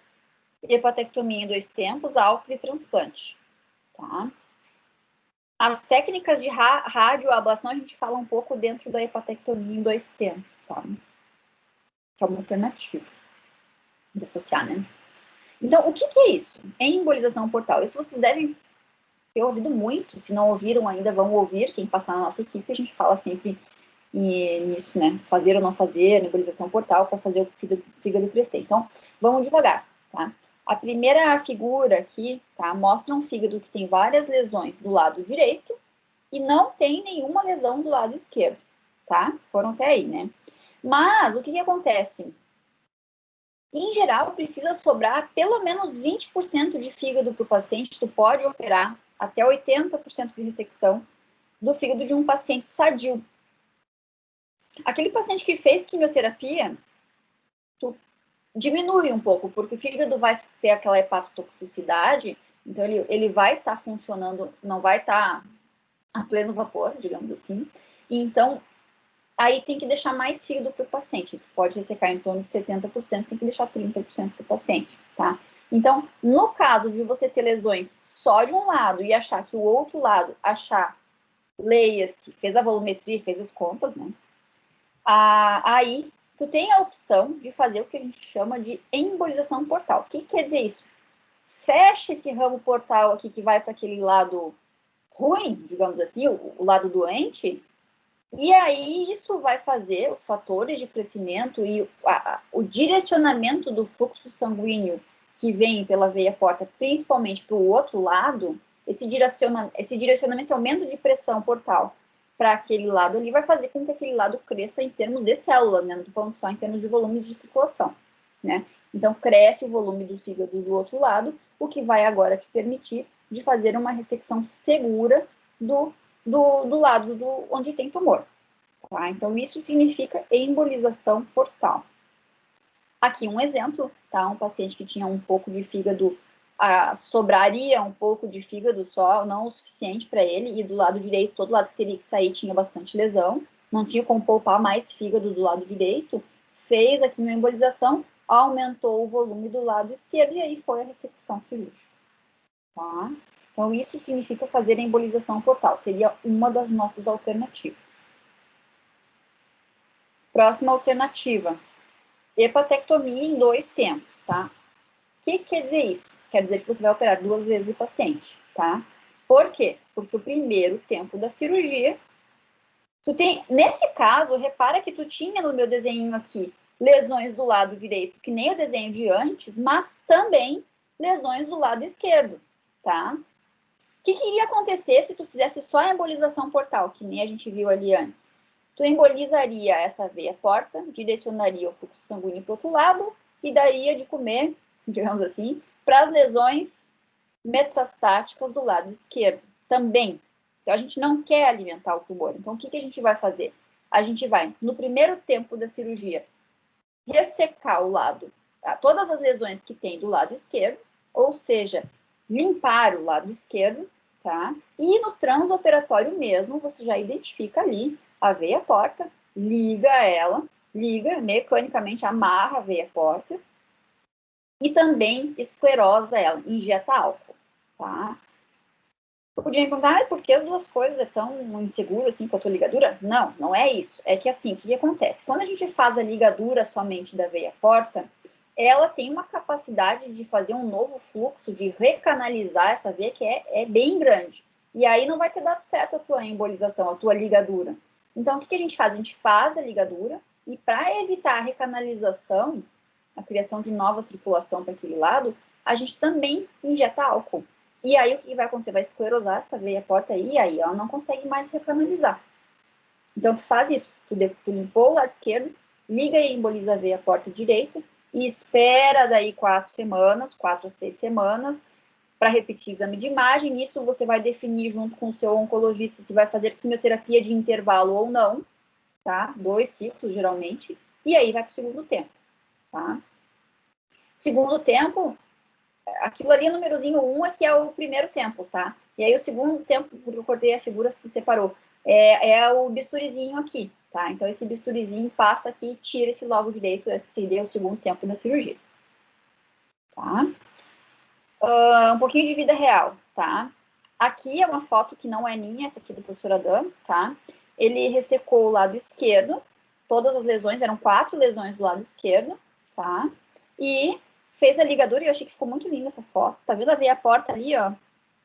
hepatectomia em 2 tempos, ALKS e transplante. Tá? As técnicas de radioablação a gente fala um pouco dentro da hepatectomia em 2 tempos, tá? Que é uma alternativa de associar, né? Então, o que é isso? Embolização portal. Isso vocês devem ter ouvido muito. Se não ouviram ainda, vão ouvir. Quem passar na nossa equipe, a gente fala sempre nisso, né? Fazer ou não fazer, embolização portal para fazer o fígado crescer. Então, vamos devagar, tá? A primeira figura aqui, tá? Mostra um fígado que tem várias lesões do lado direito e não tem nenhuma lesão do lado esquerdo, tá? Foram até aí, né? Mas, o que acontece? Em geral, precisa sobrar pelo menos 20% de fígado para o paciente. Tu pode operar até 80% de ressecção do fígado de um paciente sadio. Aquele paciente que fez quimioterapia, tu diminui um pouco, porque o fígado vai ter aquela hepatotoxicidade, então ele vai estar funcionando, não vai estar a pleno vapor, digamos assim. E então, aí tem que deixar mais fígado para o paciente. Pode ressecar em torno de 70%, tem que deixar 30% para o paciente, tá? Então, no caso de você ter lesões só de um lado e achar que o outro lado, leia-se, fez a volumetria, fez as contas, né? Aí, tu tem a opção de fazer o que a gente chama de embolização portal. O que quer dizer isso? Fecha esse ramo portal aqui que vai para aquele lado ruim, digamos assim, o lado doente, e aí isso vai fazer os fatores de crescimento e o direcionamento do fluxo sanguíneo que vem pela veia porta, principalmente para o outro lado, esse direcionamento, esse aumento de pressão portal para aquele lado ali, vai fazer com que aquele lado cresça em termos de célula, né? Não estou falando só em termos de volume de circulação, né? Então, cresce o volume do fígado do outro lado, o que vai agora te permitir de fazer uma ressecção segura do lado onde tem tumor. Tá? Então, isso significa embolização portal. Aqui um exemplo, tá? Um paciente que tinha um pouco de fígado, sobraria um pouco de fígado só, não o suficiente para ele, e do lado direito, todo lado que teria que sair tinha bastante lesão, não tinha como poupar mais fígado do lado direito, fez aqui uma embolização, aumentou o volume do lado esquerdo, e aí foi a ressecção cirúrgica. Tá? Então, isso significa fazer a embolização portal, seria uma das nossas alternativas. Próxima alternativa, hepatectomia em 2 tempos, tá? O que quer dizer isso? Quer dizer que você vai operar 2 vezes o paciente, tá? Por quê? Porque o primeiro tempo da cirurgia, nesse caso, repara que tu tinha no meu desenho aqui lesões do lado direito, que nem o desenho de antes, mas também lesões do lado esquerdo, tá? O que iria acontecer se tu fizesse só a embolização portal, que nem a gente viu ali antes? Tu embolizaria essa veia porta, direcionaria o fluxo sanguíneo para o outro lado e daria de comer, digamos assim, para as lesões metastáticas do lado esquerdo também. Então, a gente não quer alimentar o tumor. Então, o que a gente vai fazer? A gente vai, no primeiro tempo da cirurgia, ressecar o lado, todas as lesões que tem do lado esquerdo, ou seja, limpar o lado esquerdo, tá? E no transoperatório mesmo, você já identifica ali a veia porta, liga mecanicamente, amarra a veia porta e também esclerosa ela, injeta álcool, tá? Eu podia me perguntar, por que as duas coisas é tão inseguro assim com a tua ligadura? Não, não é isso. É que assim, o que acontece? Quando a gente faz a ligadura somente da veia porta, ela tem uma capacidade de fazer um novo fluxo, de recanalizar essa veia que é bem grande. E aí não vai ter dado certo a tua embolização, a tua ligadura. Então, o que a gente faz? A gente faz a ligadura e para evitar a recanalização, a criação de nova circulação para aquele lado, a gente também injeta álcool. E aí, o que vai acontecer? Vai esclerosar essa veia porta aí, e aí ela não consegue mais recanalizar. Então, tu faz isso. Tu limpou o lado esquerdo, liga e emboliza a veia porta direita, e espera daí 4 a 6 semanas, para repetir exame de imagem. Isso você vai definir junto com o seu oncologista se vai fazer quimioterapia de intervalo ou não, tá? 2 ciclos, geralmente. E aí vai para o segundo tempo, tá? Segundo tempo, aquilo ali, númerozinho 1, aqui é o primeiro tempo, tá? E aí o segundo tempo, porque eu cortei a figura, se separou, é o bisturizinho aqui, tá? Então esse bisturizinho passa aqui e tira esse lobo direito, esse seria o segundo tempo da cirurgia, tá? Um pouquinho de vida real, tá? Aqui é uma foto que não é minha, essa aqui do professor Adam, tá? Ele ressecou o lado esquerdo, todas as lesões, eram 4 lesões do lado esquerdo, tá? E fez a ligadura, e eu achei que ficou muito linda essa foto. Tá vendo a veia porta ali, ó?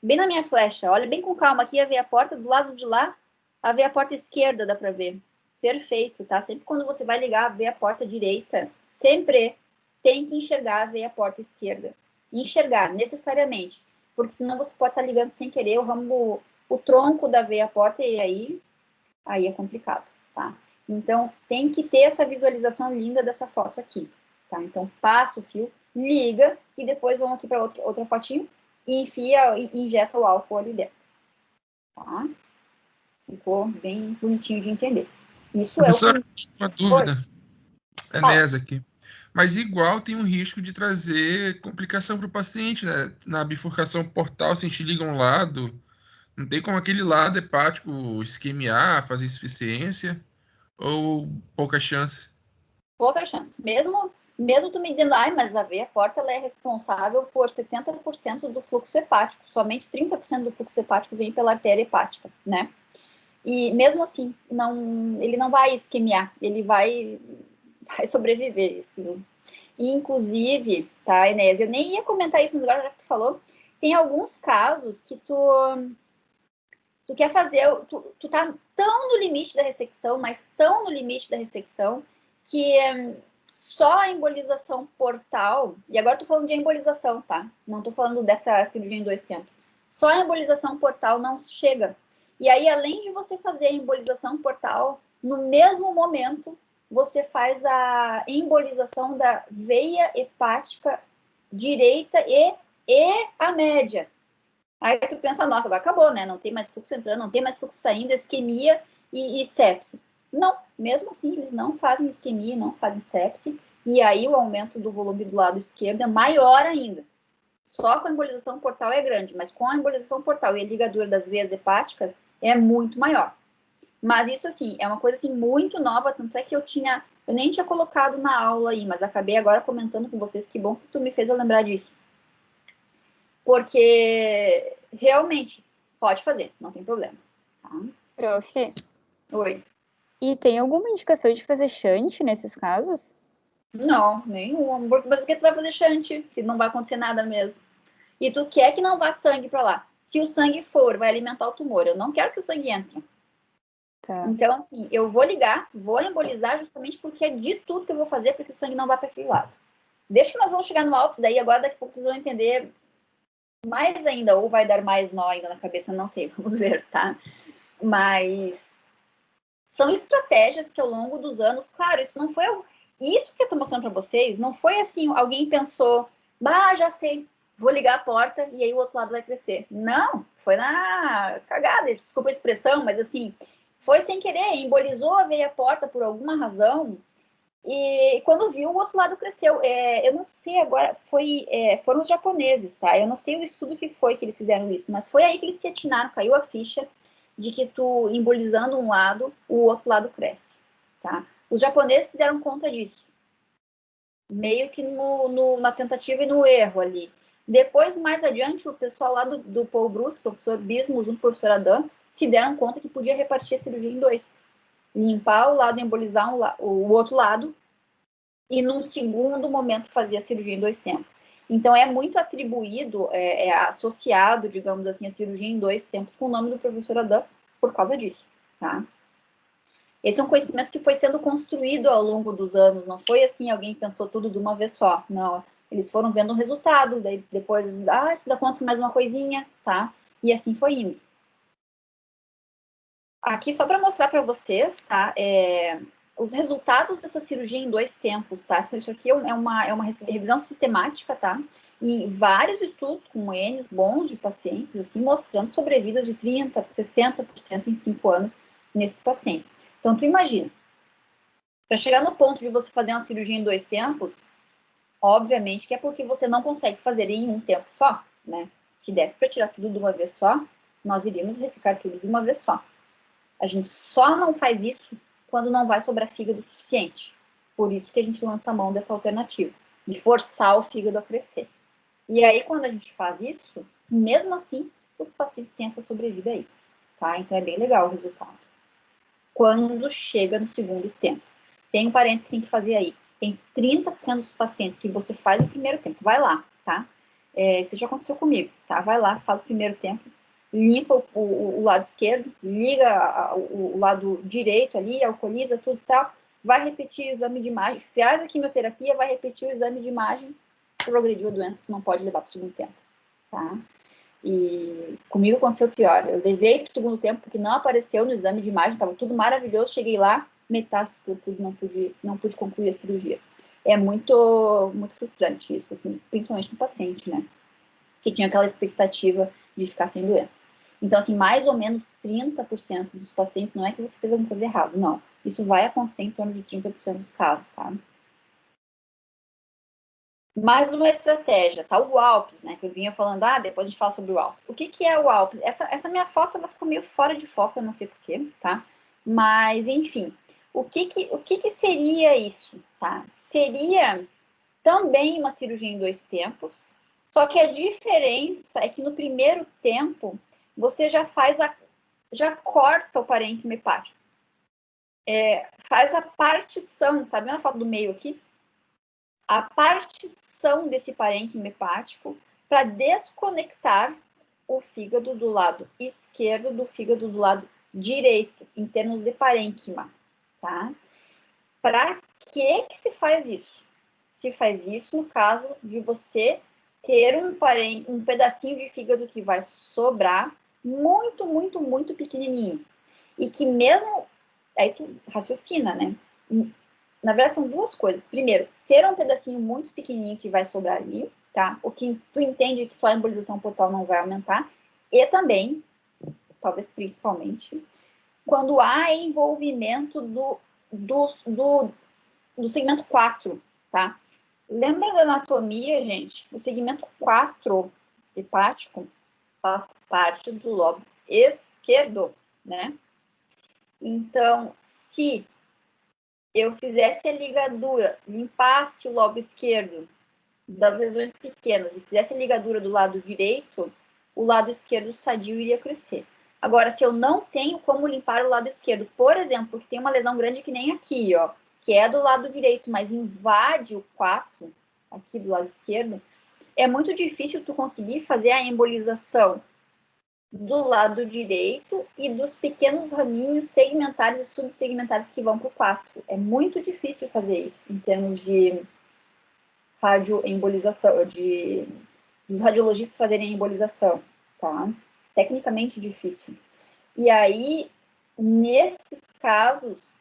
Bem na minha flecha. Olha bem com calma aqui a veia porta, do lado de lá, a veia porta esquerda, dá pra ver. Perfeito, tá? Sempre quando você vai ligar a veia porta direita, sempre tem que enxergar a veia porta esquerda. Enxergar, necessariamente. Porque senão você pode estar ligando sem querer o tronco da veia porta e aí é complicado, tá? Então, tem que ter essa visualização linda dessa foto aqui, tá? Então, passa o fio, liga e depois vamos aqui para outra fotinho e injeta o álcool ali dentro, tá? Ficou bem bonitinho de entender. Isso Professor, é o que... uma dúvida. É Fala. Nesa aqui. Mas igual tem um risco de trazer complicação para o paciente, né? Na bifurcação portal, se a gente liga um lado, não tem como aquele lado hepático isquemiar, fazer insuficiência, ou pouca chance? Pouca chance. Mesmo tu me dizendo, mas a veia porta ela é responsável por 70% do fluxo hepático, somente 30% do fluxo hepático vem pela artéria hepática, né? E mesmo assim, ele não vai isquemiar, ele vai sobreviver isso. E, inclusive, tá, Enéas, eu nem ia comentar isso, mas agora já que tu falou, tem alguns casos que tu quer fazer, tu tá tão no limite da ressecção, mas tão no limite da ressecção, que só a embolização portal, e agora tô falando de embolização, tá? Não tô falando dessa cirurgia em 2 tempos. Só a embolização portal não chega. E aí, além de você fazer a embolização portal, no mesmo momento, você faz a embolização da veia hepática direita e a média. Aí tu pensa, nossa, agora acabou, né? Não tem mais fluxo entrando, não tem mais fluxo saindo, isquemia e sepse. Não, mesmo assim, eles não fazem isquemia, não fazem sepse, e aí o aumento do volume do lado esquerdo é maior ainda. Só com a embolização portal é grande, mas com a embolização portal e a ligadura das veias hepáticas é muito maior. Mas isso, assim, é uma coisa, assim, muito nova, tanto é que eu nem tinha colocado na aula aí, mas acabei agora comentando com vocês, que bom que tu me fez eu lembrar disso. Porque, realmente, pode fazer, não tem problema. Tá? Prof, Oi. e tem alguma indicação de fazer shunt nesses casos? Não, nenhum. Mas por que tu vai fazer shunt se não vai acontecer nada mesmo? E tu quer que não vá sangue para lá. Se o sangue for, vai alimentar o tumor. Eu não quero que o sangue entre. Tá. Então, assim, eu vou ligar, vou embolizar justamente porque é de tudo que eu vou fazer para que o sangue não vá para aquele lado. Deixa que nós vamos chegar no Alpes, daí agora daqui a pouco vocês vão entender mais ainda, ou vai dar mais nó ainda na cabeça, não sei, vamos ver, tá? Mas são estratégias que ao longo dos anos, claro, isso não foi... Isso que eu tô mostrando para vocês, não foi assim, alguém pensou, já sei, vou ligar a porta e aí o outro lado vai crescer. Não, foi na cagada, desculpa a expressão, mas assim, foi sem querer, embolizou a veia porta por alguma razão, e quando viu, o outro lado cresceu. Eu não sei agora, foram os japoneses, tá? Eu não sei o estudo que foi que eles fizeram isso, mas foi aí que eles se atinaram, caiu a ficha de que tu, embolizando um lado, o outro lado cresce, tá? Os japoneses se deram conta disso, meio que na tentativa e no erro ali. Depois, mais adiante, o pessoal lá do Paul Bruce, professor Bismo, junto com o professor Adam, se deram conta que podia repartir a cirurgia em dois. Limpar o lado, embolizar o outro lado, e num segundo momento fazer a cirurgia em 2 tempos. Então, é muito atribuído, associado, digamos assim, a cirurgia em 2 tempos com o nome do professor Adam por causa disso, tá? Esse é um conhecimento que foi sendo construído ao longo dos anos, não foi assim, alguém pensou tudo de uma vez só, não. Eles foram vendo um resultado, daí depois, se dá conta mais uma coisinha, tá? E assim foi indo. Aqui, só para mostrar para vocês, tá? Os resultados dessa cirurgia em 2 tempos, tá? Isso aqui é uma revisão sistemática, tá? E vários estudos com N bons de pacientes, assim, mostrando sobrevidas de 30%, 60% em 5 anos nesses pacientes. Então, tu imagina, para chegar no ponto de você fazer uma cirurgia em 2 tempos, obviamente que é porque você não consegue fazer em um tempo só, né? Se desse para tirar tudo de uma vez só, nós iríamos ressecar tudo de uma vez só. A gente só não faz isso quando não vai sobrar fígado suficiente. Por isso que a gente lança a mão dessa alternativa, de forçar o fígado a crescer. E aí, quando a gente faz isso, mesmo assim, os pacientes têm essa sobrevida aí, tá? Então, é bem legal o resultado. Quando chega no segundo tempo. Tem um parênteses que tem que fazer aí. Tem 30% dos pacientes que você faz no primeiro tempo. Vai lá, tá? Isso já aconteceu comigo, tá? Vai lá, faz o primeiro tempo, limpa o lado esquerdo, liga o lado direito ali, alcooliza tudo e tal, vai repetir o exame de imagem, faz a quimioterapia, vai repetir o exame de imagem, progrediu a doença, tu não pode levar para o segundo tempo, tá? E comigo aconteceu pior, eu levei para o segundo tempo porque não apareceu no exame de imagem, estava tudo maravilhoso, cheguei lá, metástase por tudo, não pude concluir a cirurgia. É muito, muito frustrante isso, assim, principalmente no paciente, né? Que tinha aquela expectativa de ficar sem doença. Então, assim, mais ou menos 30% dos pacientes, não é que você fez alguma coisa errada, não. Isso vai acontecer em torno de 30% dos casos, tá? Mais uma estratégia, tá? O Alpes, né? Que eu vinha falando, depois a gente fala sobre o Alpes. O que é o Alpes? Essa minha foto, ela ficou meio fora de foco, eu não sei porquê, tá? Mas, enfim, o que seria isso, tá? Seria também uma cirurgia em 2 tempos, só que a diferença é que no primeiro tempo, você já corta o parênquima hepático. Faz a partição, tá vendo a foto do meio aqui? A partição desse parênquima hepático para desconectar o fígado do lado esquerdo do fígado do lado direito, em termos de parênquima, tá? Para que se faz isso? Se faz isso no caso de você ter um pedacinho de fígado que vai sobrar muito, muito, muito pequenininho. E que mesmo... Aí tu raciocina, né? Na verdade, são duas coisas. Primeiro, ser um pedacinho muito pequenininho que vai sobrar ali, tá? O que tu entende que só a embolização portal não vai aumentar. E também, talvez principalmente, quando há envolvimento do segmento 4, tá? Lembra da anatomia, gente? O segmento 4 hepático faz parte do lobo esquerdo, né? Então, se eu fizesse a ligadura, limpasse o lobo esquerdo das lesões pequenas e fizesse a ligadura do lado direito, o lado esquerdo sadio iria crescer. Agora, se eu não tenho como limpar o lado esquerdo, por exemplo, porque tem uma lesão grande que nem aqui, ó, que é do lado direito, mas invade o 4, aqui do lado esquerdo, é muito difícil tu conseguir fazer a embolização do lado direito e dos pequenos raminhos segmentares e subsegmentares que vão para o 4. É muito difícil fazer isso em termos de radioembolização, dos radiologistas fazerem a embolização, tá? Tecnicamente difícil. E aí, nesses casos,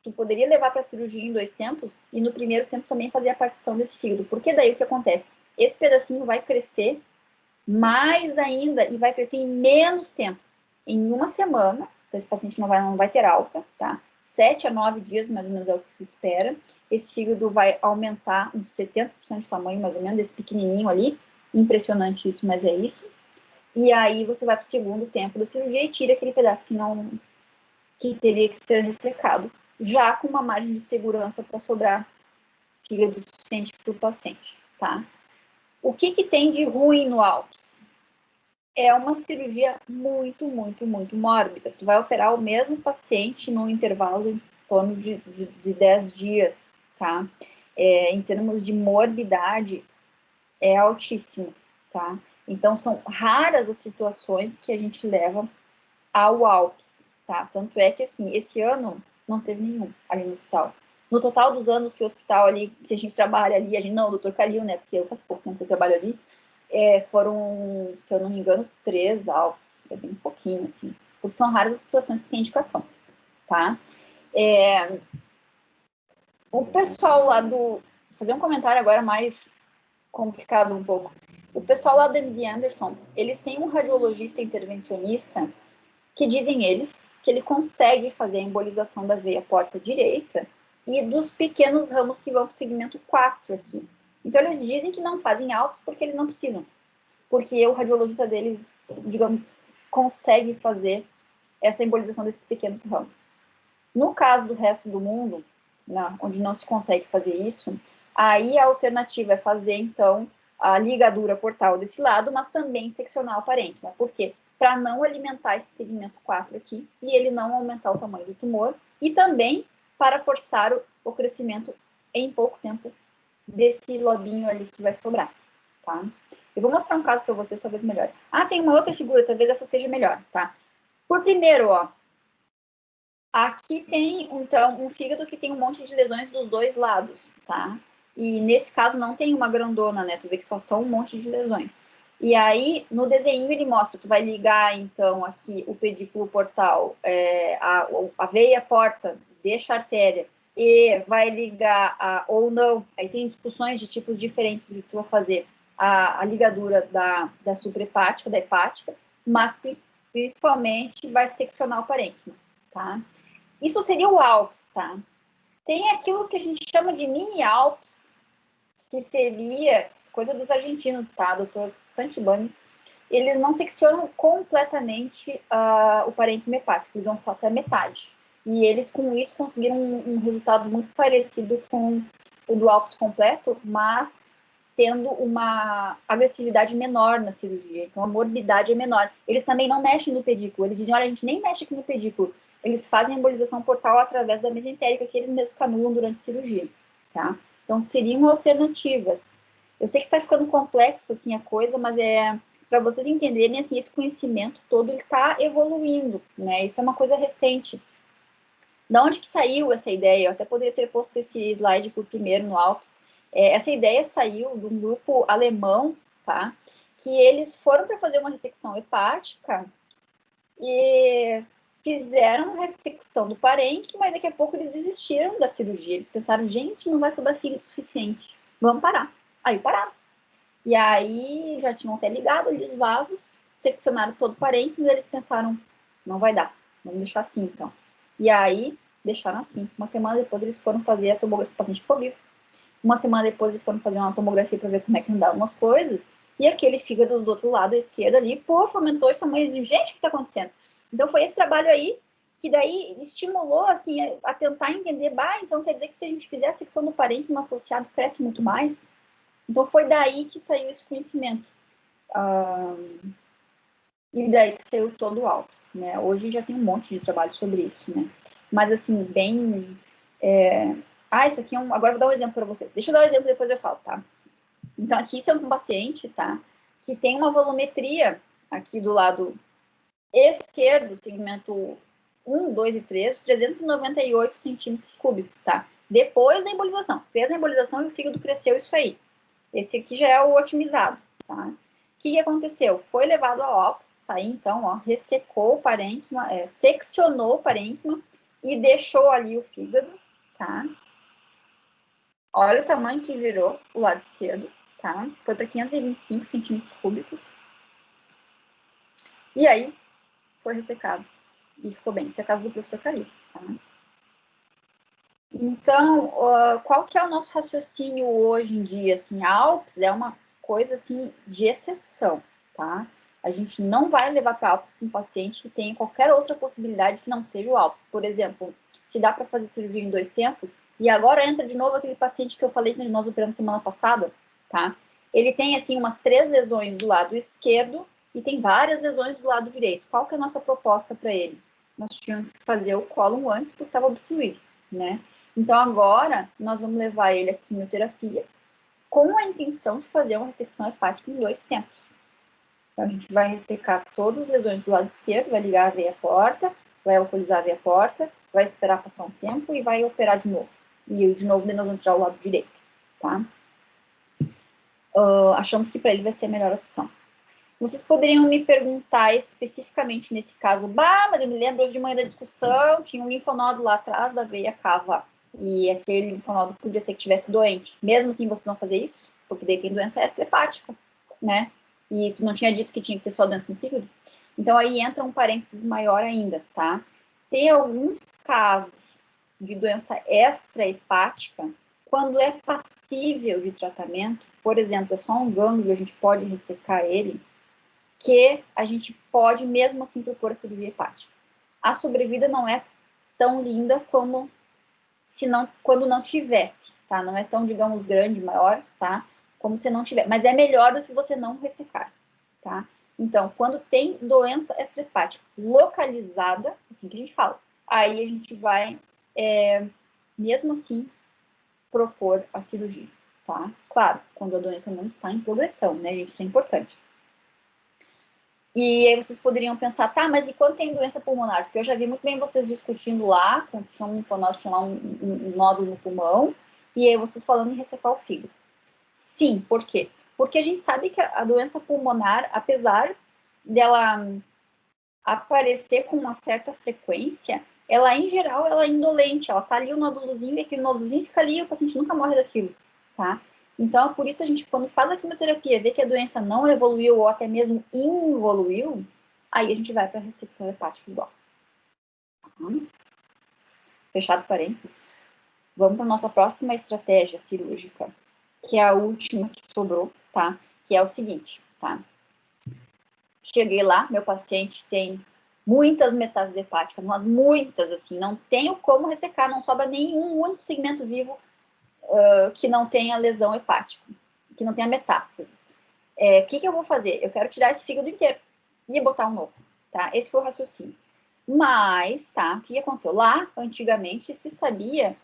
tu poderia levar para a cirurgia em 2 tempos e no primeiro tempo também fazer a partição desse fígado. Porque daí o que acontece? Esse pedacinho vai crescer mais ainda e vai crescer em menos tempo. Em 1 semana, então esse paciente não vai ter alta, tá? 7 a 9 dias, mais ou menos, é o que se espera. Esse fígado vai aumentar uns 70% de tamanho, mais ou menos, esse pequenininho ali. Impressionante isso, mas é isso. E aí você vai para o segundo tempo da cirurgia e tira aquele pedaço que teria que ser ressecado, já com uma margem de segurança para sobrar fígado suficiente para o paciente, tá? O que tem de ruim no ALPS? É uma cirurgia muito, muito, muito mórbida. Tu vai operar o mesmo paciente num intervalo em torno de 10 dias, tá? Em termos de morbidade, é altíssimo, tá? Então, são raras as situações que a gente leva ao ALPS, tá? Tanto é que, assim, esse ano não teve nenhum ali no hospital. No total dos anos que o hospital ali, que a gente trabalha ali, a gente não, o Dr. Calil, né? Porque eu faz pouco tempo que eu trabalho ali, foram, se eu não me engano, 3 ALPS, é bem pouquinho, assim, porque são raras as situações que tem indicação, tá? O pessoal lá vou fazer um comentário agora mais complicado um pouco. O pessoal lá do MD Anderson, eles têm um radiologista intervencionista que dizem eles que ele consegue fazer a embolização da veia porta direita e dos pequenos ramos que vão para o segmento 4 aqui. Então, eles dizem que não fazem ALPS porque eles não precisam. Porque o radiologista deles, digamos, consegue fazer essa embolização desses pequenos ramos. No caso do resto do mundo, onde não se consegue fazer isso, aí a alternativa é fazer, então, a ligadura portal desse lado, mas também seccionar o parênquima. Por quê? Para não alimentar esse segmento 4 aqui e ele não aumentar o tamanho do tumor e também para forçar o crescimento em pouco tempo desse lobinho ali que vai sobrar, tá? Eu vou mostrar um caso para vocês, talvez melhor. Tem uma outra figura, talvez essa seja melhor, tá? Por primeiro, ó, aqui tem, então, um fígado que tem um monte de lesões dos 2 lados, tá? E nesse caso não tem uma grandona, né? Tu vê que só são um monte de lesões. E aí, no desenho, ele mostra, tu vai ligar, então, aqui o pedículo portal, a veia porta, deixa a artéria, e vai ligar, ou não, aí tem discussões de tipos diferentes do que tu vai fazer, a ligadura da suprahepática, da hepática, mas principalmente vai seccionar o parênquima, tá? Isso seria o ALPS, tá? Tem aquilo que a gente chama de mini-ALPS, que seria coisa dos argentinos, tá? Dr. Santibanez. Eles não seccionam completamente o parênquima hepático, eles vão só até metade. E eles, com isso, conseguiram um resultado muito parecido com o do ALPS completo, mas tendo uma agressividade menor na cirurgia. Então, a morbidade é menor. Eles também não mexem no pedículo. Eles dizem, olha, a gente nem mexe aqui no pedículo. Eles fazem a embolização portal através da mesentérica que eles mesmos canulam durante a cirurgia, tá? Então, seriam alternativas. Eu sei que está ficando complexo, assim, a coisa, mas para vocês entenderem, assim, esse conhecimento todo está evoluindo, né? Isso é uma coisa recente. Da onde que saiu essa ideia? Eu até poderia ter posto esse slide por primeiro no ALPS. Essa ideia saiu de um grupo alemão, tá? Que eles foram para fazer uma ressecção hepática e fizeram a ressecção do parênquima, mas daqui a pouco eles desistiram da cirurgia. Eles pensaram, gente, não vai sobrar fígado suficiente, vamos parar. Aí pararam. E aí já tinham até ligado ali os vasos, seccionaram todo o parênquima, e eles pensaram, não vai dar, vamos deixar assim, então. E aí, deixaram assim. Uma semana depois, eles foram fazer a tomografia, o paciente ficou vivo. Uma semana depois, eles foram fazer uma tomografia para ver como é que andavam as coisas, e aquele fígado do outro lado, à esquerda ali, aumentou esse tamanho de gente, o que está acontecendo? Então, foi esse trabalho aí, que daí estimulou, assim, a tentar entender, então quer dizer que se a gente fizer a secção do parênquima associado, cresce muito mais? Então, foi daí que saiu esse conhecimento. E daí que saiu todo o ALPS, né? Hoje já tem um monte de trabalho sobre isso, né? Mas, assim, bem... isso aqui é Agora eu vou dar um exemplo para vocês. Deixa eu dar um exemplo, depois eu falo, tá? Então, aqui isso é um paciente, tá? Que tem uma volumetria aqui do lado esquerdo, segmento 1, 2 e 3, 398 centímetros cúbicos, tá? Depois da embolização. Fez a embolização e o fígado cresceu isso aí. Esse aqui já é o otimizado, tá? O que aconteceu? Foi levado ao ALPS, tá aí, então, ó, ressecou o parênquima, seccionou o parênquima e deixou ali o fígado, tá? Olha o tamanho que virou o lado esquerdo, tá? Foi para 525 centímetros cúbicos. E aí, foi ressecado. E ficou bem. Isso é a casa do professor Calil, tá? Então, qual que é o nosso raciocínio hoje em dia? Assim, a ALPS é uma coisa, assim, de exceção, tá? A gente não vai levar para ALPS um paciente que tenha qualquer outra possibilidade que não seja o ALPS. Por exemplo, se dá para fazer cirurgia em 2 tempos, e agora entra de novo aquele paciente que eu falei que nós operamos semana passada, tá? Ele tem, assim, umas 3 lesões do lado esquerdo e tem várias lesões do lado direito. Qual que é a nossa proposta para ele? Nós tínhamos que fazer o cólon antes porque estava obstruído, né? Então, agora, nós vamos levar ele à quimioterapia com a intenção de fazer uma ressecção hepática em 2 tempos. Então, a gente vai ressecar todas as lesões do lado esquerdo, vai ligar a veia porta, vai alcoolizar a veia porta, vai esperar passar um tempo e vai operar de novo. E, de novo, nós vamos tirar o lado direito, tá? Achamos que para ele vai ser a melhor opção. Vocês poderiam me perguntar especificamente nesse caso, mas eu me lembro hoje de manhã da discussão, tinha um linfonodo lá atrás da veia cava. E aquele linfonodo podia ser que estivesse doente. Mesmo assim, vocês vão fazer isso? Porque daí tem doença extra-hepática, né? E tu não tinha dito que tinha que ter só doença no fígado? Então, aí entra um parênteses maior ainda, tá? Tem alguns casos de doença extra-hepática, quando é passível de tratamento, por exemplo, é só um gânglio, a gente pode ressecar ele, que a gente pode, mesmo assim, propor a cirurgia hepática. A sobrevida não é tão linda como quando não tivesse, tá? Não é tão, digamos, grande, maior, tá? Como se não tiver. Mas é melhor do que você não ressecar, tá? Então, quando tem doença extrahepática localizada, assim que a gente fala, aí a gente vai, mesmo assim, propor a cirurgia, tá? Claro, quando a doença não está em progressão, né, gente? Isso é importante. E aí vocês poderiam pensar, tá, mas e quando tem doença pulmonar? Porque eu já vi muito bem vocês discutindo lá, tinha um linfonodo, tinha lá um nódulo no pulmão, e aí vocês falando em ressecar o fígado. Sim, por quê? Porque a gente sabe que a doença pulmonar, apesar dela aparecer com uma certa frequência, ela, em geral, ela é indolente, ela tá ali o nódulozinho, e aquele nódulozinho fica ali, e o paciente nunca morre daquilo, tá? Então, por isso a gente, quando faz a quimioterapia, vê que a doença não evoluiu ou até mesmo involuiu, aí a gente vai para a ressecção hepática igual. Fechado parênteses. Vamos para a nossa próxima estratégia cirúrgica, que é a última que sobrou, tá? Que é o seguinte, tá? Cheguei lá, meu paciente tem muitas metástases hepáticas, mas muitas, assim, não tenho como ressecar, não sobra nenhum único segmento vivo que não tenha lesão hepática, que não tenha metástases. O que eu vou fazer? Eu quero tirar esse fígado inteiro e botar um novo, tá? Esse foi o raciocínio. Mas, tá, o que aconteceu? Lá, antigamente, se sabia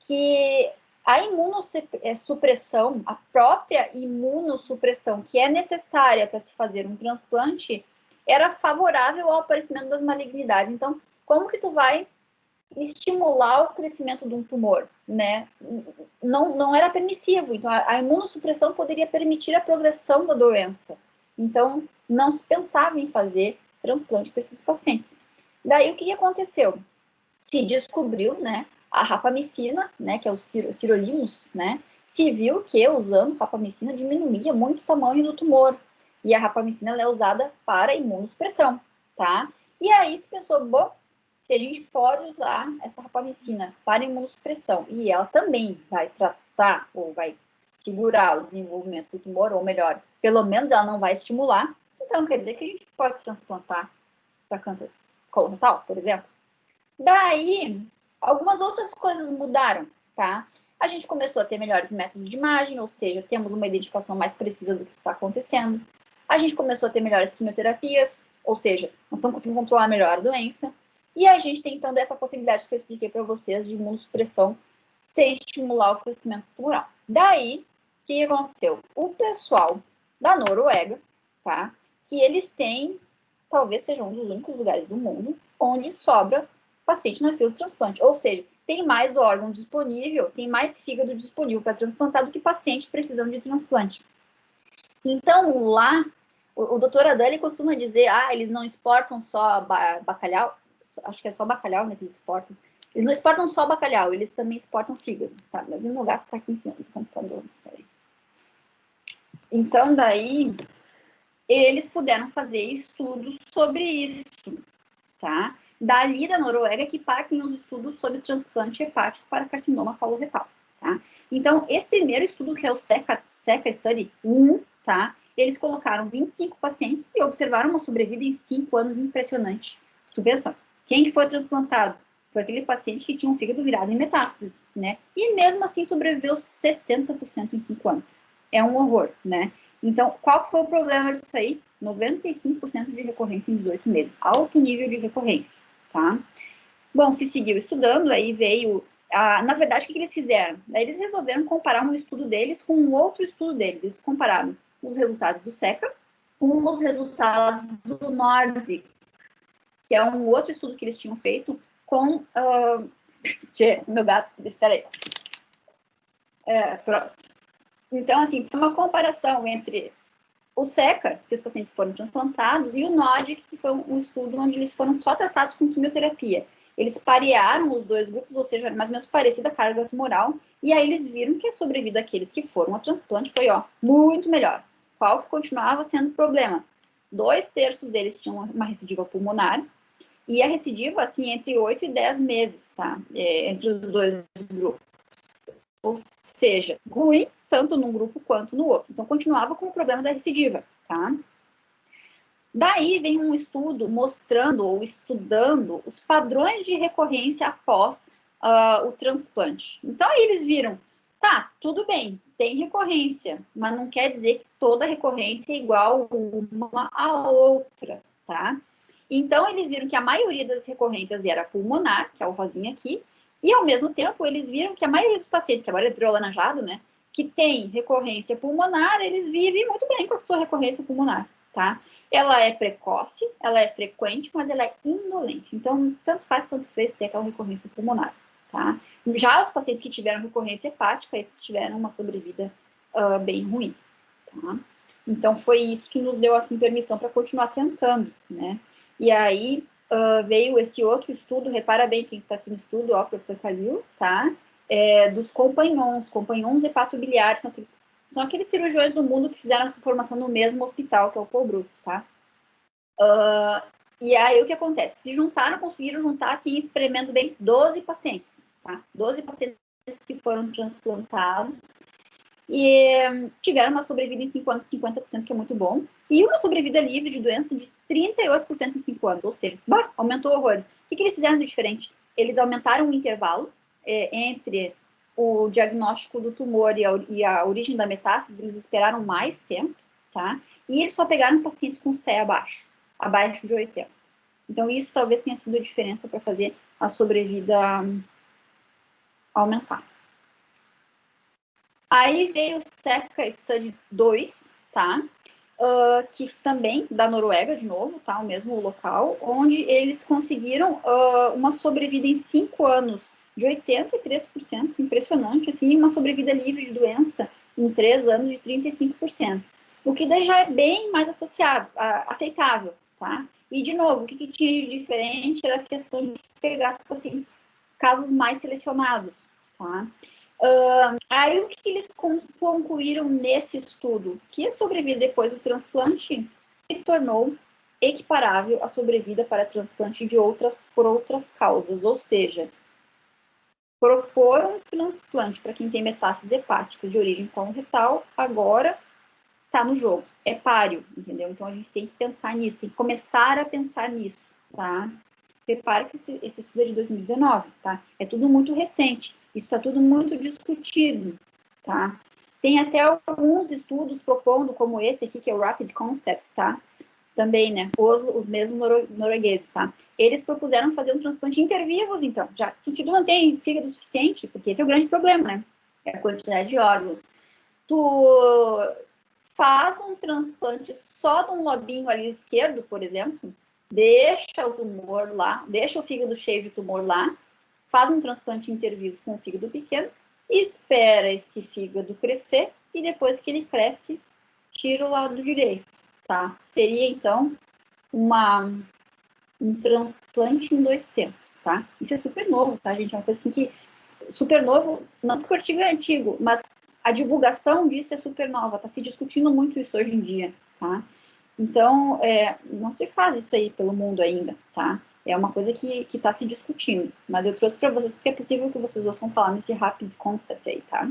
que a imunossupressão, a própria imunossupressão que é necessária para se fazer um transplante, era favorável ao aparecimento das malignidades. Então, como que tu vai estimular o crescimento de um tumor, né? Não era permissivo. Então, a imunossupressão poderia permitir a progressão da doença. Então, não se pensava em fazer transplante para esses pacientes. Daí, o que aconteceu? Se descobriu, né, a rapamicina, né, que é o sirolimus, né, se viu que usando rapamicina diminuía muito o tamanho do tumor. E a rapamicina ela é usada para imunossupressão, tá? E aí se pensou, bom, se a gente pode usar essa rapamicina para imunossupressão e ela também vai tratar ou vai segurar o desenvolvimento do tumor, ou melhor, pelo menos ela não vai estimular, então quer dizer que a gente pode transplantar para câncer coloretal, por exemplo. Daí, algumas outras coisas mudaram, tá? A gente começou a ter melhores métodos de imagem, ou seja, temos uma identificação mais precisa do que está acontecendo. A gente começou a ter melhores quimioterapias, ou seja, nós estamos conseguindo controlar melhor a doença. E a gente tem, então, dessa possibilidade que eu expliquei para vocês de imunossupressão sem estimular o crescimento tumoral. Daí, o que aconteceu? O pessoal da Noruega, tá? Que eles têm, talvez seja um dos únicos lugares do mundo, onde sobra paciente na fila do transplante. Ou seja, tem mais órgão disponível, tem mais fígado disponível para transplantar do que paciente precisando de transplante. Então, lá, o doutor Adele costuma dizer, eles não exportam só bacalhau, acho que é só bacalhau, né, que eles exportam. Eles não exportam só bacalhau, eles também exportam fígado, tá? Mas o meu gato está aqui em cima do computador. Peraí. Então, daí, eles puderam fazer estudos sobre isso, tá? Dali da Noruega que partem os estudos sobre transplante hepático para carcinoma coloretal, tá? Então, esse primeiro estudo, que é o SECA Study 1, tá? Eles colocaram 25 pacientes e observaram uma sobrevida em 5 anos impressionante. Tu pensa, quem que foi transplantado? Foi aquele paciente que tinha um fígado virado em metástases, né? E mesmo assim sobreviveu 60% em 5 anos. É um horror, né? Então, qual foi o problema disso aí? 95% de recorrência em 18 meses. Alto nível de recorrência, tá? Bom, se seguiu estudando, aí veio... na verdade, o que eles fizeram? Daí eles resolveram comparar um estudo deles com um outro estudo deles. Eles compararam os resultados do SECA com os resultados do Nordic, que é um outro estudo que eles tinham feito com... meu gato, peraí. Pronto. Então, assim, foi uma comparação entre o SECA, que os pacientes foram transplantados, e o NODIC, que foi um estudo onde eles foram só tratados com quimioterapia. Eles parearam os dois grupos, ou seja, mais ou menos parecida a carga tumoral, e aí eles viram que a sobrevida daqueles que foram a transplante foi, muito melhor. Qual que continuava sendo o problema? 2/3 deles tinham uma recidiva pulmonar, e a recidiva, assim, entre 8 e 10 meses, tá? Entre os dois grupos. Ou seja, ruim tanto num grupo quanto no outro. Então, continuava com o problema da recidiva, tá? Daí vem um estudo mostrando ou estudando os padrões de recorrência após o transplante. Então, aí eles viram, tá, tudo bem, tem recorrência, mas não quer dizer que toda recorrência é igual uma à outra, tá? Então, eles viram que a maioria das recorrências era pulmonar, que é o rosinha aqui, e, ao mesmo tempo, eles viram que a maioria dos pacientes, que agora é triolaranjado, né, que tem recorrência pulmonar, eles vivem muito bem com a sua recorrência pulmonar, tá? Ela é precoce, ela é frequente, mas ela é indolente. Então, tanto faz ter aquela recorrência pulmonar, tá? Já os pacientes que tiveram recorrência hepática, esses tiveram uma sobrevida bem ruim, tá? Então, foi isso que nos deu, assim, permissão para continuar tentando, né? E aí, veio esse outro estudo, repara bem quem está aqui no estudo, o professor Calil, tá? Dos companhões hepatobiliares, são aqueles cirurgiões do mundo que fizeram essa formação no mesmo hospital, que é o Paul Bruce, tá? E aí, o que acontece? Conseguiram juntar, assim, espremendo bem 12 pacientes, tá? 12 pacientes que foram transplantados e tiveram uma sobrevida em 5 anos, 50%, que é muito bom, e uma sobrevida livre de doença de 38% em 5 anos, ou seja, aumentou horrores. O que eles fizeram de diferente? Eles aumentaram o intervalo entre o diagnóstico do tumor e a origem da metástase, eles esperaram mais tempo, tá? E eles só pegaram pacientes com CE abaixo de 80. Então, isso talvez tenha sido a diferença para fazer a sobrevida aumentar. Aí veio o SECA Study 2, tá? Que também da Noruega, de novo, tá? O mesmo local, onde eles conseguiram uma sobrevida em 5 anos de 83%, impressionante, assim, uma sobrevida livre de doença em 3 anos de 35%. O que daí já é bem mais aceitável, tá? E, de novo, o que tinha de diferente era a questão de pegar os pacientes, casos mais selecionados, tá? Aí o que eles concluíram nesse estudo? Que a sobrevida depois do transplante se tornou equiparável à sobrevida para transplante por outras causas, ou seja, propor um transplante para quem tem metástase hepática de origem coloretal agora está no jogo, é páreo, entendeu? Então a gente tem que pensar nisso, tem que começar a pensar nisso, tá? Prepare que esse estudo é de 2019, tá? É tudo muito recente, isso está tudo muito discutido, tá? Tem até alguns estudos propondo, como esse aqui, que é o Rapid Concept, tá? Também, né? Os mesmos noruegueses, tá? Eles propuseram fazer um transplante intervivos, então, já se tu não tem fígado suficiente, porque esse é o grande problema, né? É a quantidade de órgãos. Tu faz um transplante só de um lobinho ali esquerdo, por exemplo, deixa o tumor lá, deixa o fígado cheio de tumor lá, faz um transplante intervivo com o fígado pequeno, espera esse fígado crescer e depois que ele cresce, tira o lado direito, tá? Seria, então, um transplante em 2 tempos, tá? Isso é super novo, tá, gente? É uma coisa assim que... Super novo, não porque o artigo é antigo, mas a divulgação disso é super nova, tá se discutindo muito isso hoje em dia, tá? Então, não se faz isso aí pelo mundo ainda, tá? É uma coisa que está se discutindo, mas eu trouxe para vocês porque é possível que vocês ouçam falar nesse Rapid Concept aí, tá?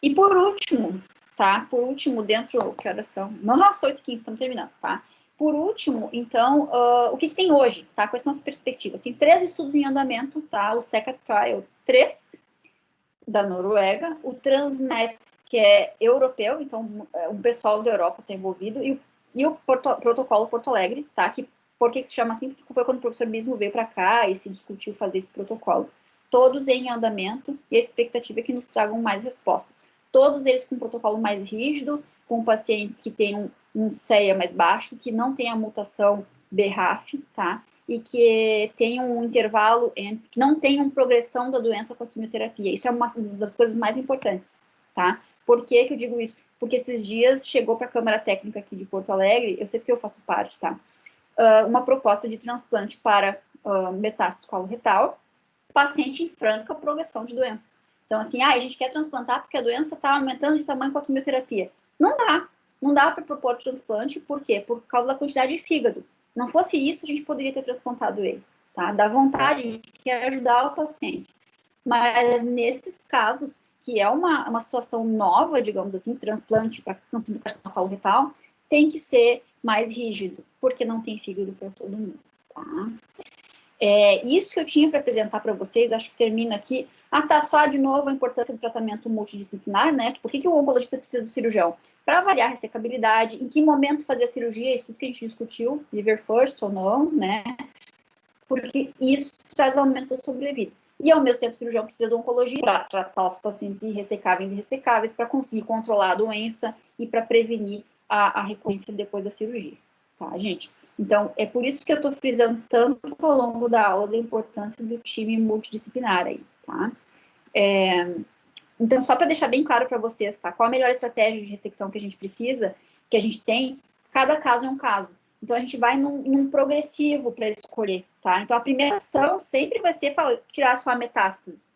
E por último, tá? Por último, dentro... Que horas são? Nossa, 8h15, estamos terminando, tá? Por último, então, o que tem hoje, tá? Quais são as perspectivas? Tem 3 estudos em andamento, tá? O SECA Trial 3, da Noruega, o Transmet, que é europeu, então um pessoal da Europa está envolvido, e o protocolo Porto Alegre, tá? Por que se chama assim? Porque foi quando o professor Bismo veio para cá e se discutiu fazer esse protocolo. Todos em andamento, e a expectativa é que nos tragam mais respostas. Todos eles com um protocolo mais rígido, com pacientes que têm um CEA mais baixo, que não tem a mutação BRAF, tá? E que tem um intervalo, que não tenham progressão da doença com a quimioterapia. Isso é uma das coisas mais importantes, tá? Por que eu digo isso? Porque esses dias chegou para a Câmara Técnica aqui de Porto Alegre, eu sei que eu faço parte, tá? Uma proposta de transplante para metástase coloretal, paciente em franca progressão de doença. Então, assim, a gente quer transplantar porque a doença está aumentando de tamanho com a quimioterapia. Não dá para propor transplante, por quê? Por causa da quantidade de fígado. Não fosse isso, a gente poderia ter transplantado ele, tá? Dá vontade, a gente quer ajudar o paciente. Mas nesses casos, que é uma situação nova, digamos assim, transplante para câncer do carcinoma coloretal, tem que ser mais rígido, porque não tem fígado para todo mundo, tá? Isso que eu tinha para apresentar para vocês, acho que termina aqui. Tá, só de novo a importância do tratamento multidisciplinar, né? Por que o oncologista precisa do cirurgião? Para avaliar a ressecabilidade, em que momento fazer a cirurgia, isso tudo que a gente discutiu, liver first ou não, né? Porque isso traz aumento da sobrevida. E, ao mesmo tempo, o cirurgião precisa de oncologia para tratar os pacientes irressecáveis e ressecáveis, para conseguir controlar a doença e para prevenir a recorrência depois da cirurgia. Tá, gente? Então, é por isso que eu estou frisando tanto ao longo da aula da importância do time multidisciplinar aí, tá? Então, só para deixar bem claro para vocês, tá? Qual a melhor estratégia de ressecção que a gente precisa, que a gente tem? Cada caso é um caso. Então, a gente vai num progressivo para escolher, tá? Então, a primeira opção sempre vai ser tirar só a metástase.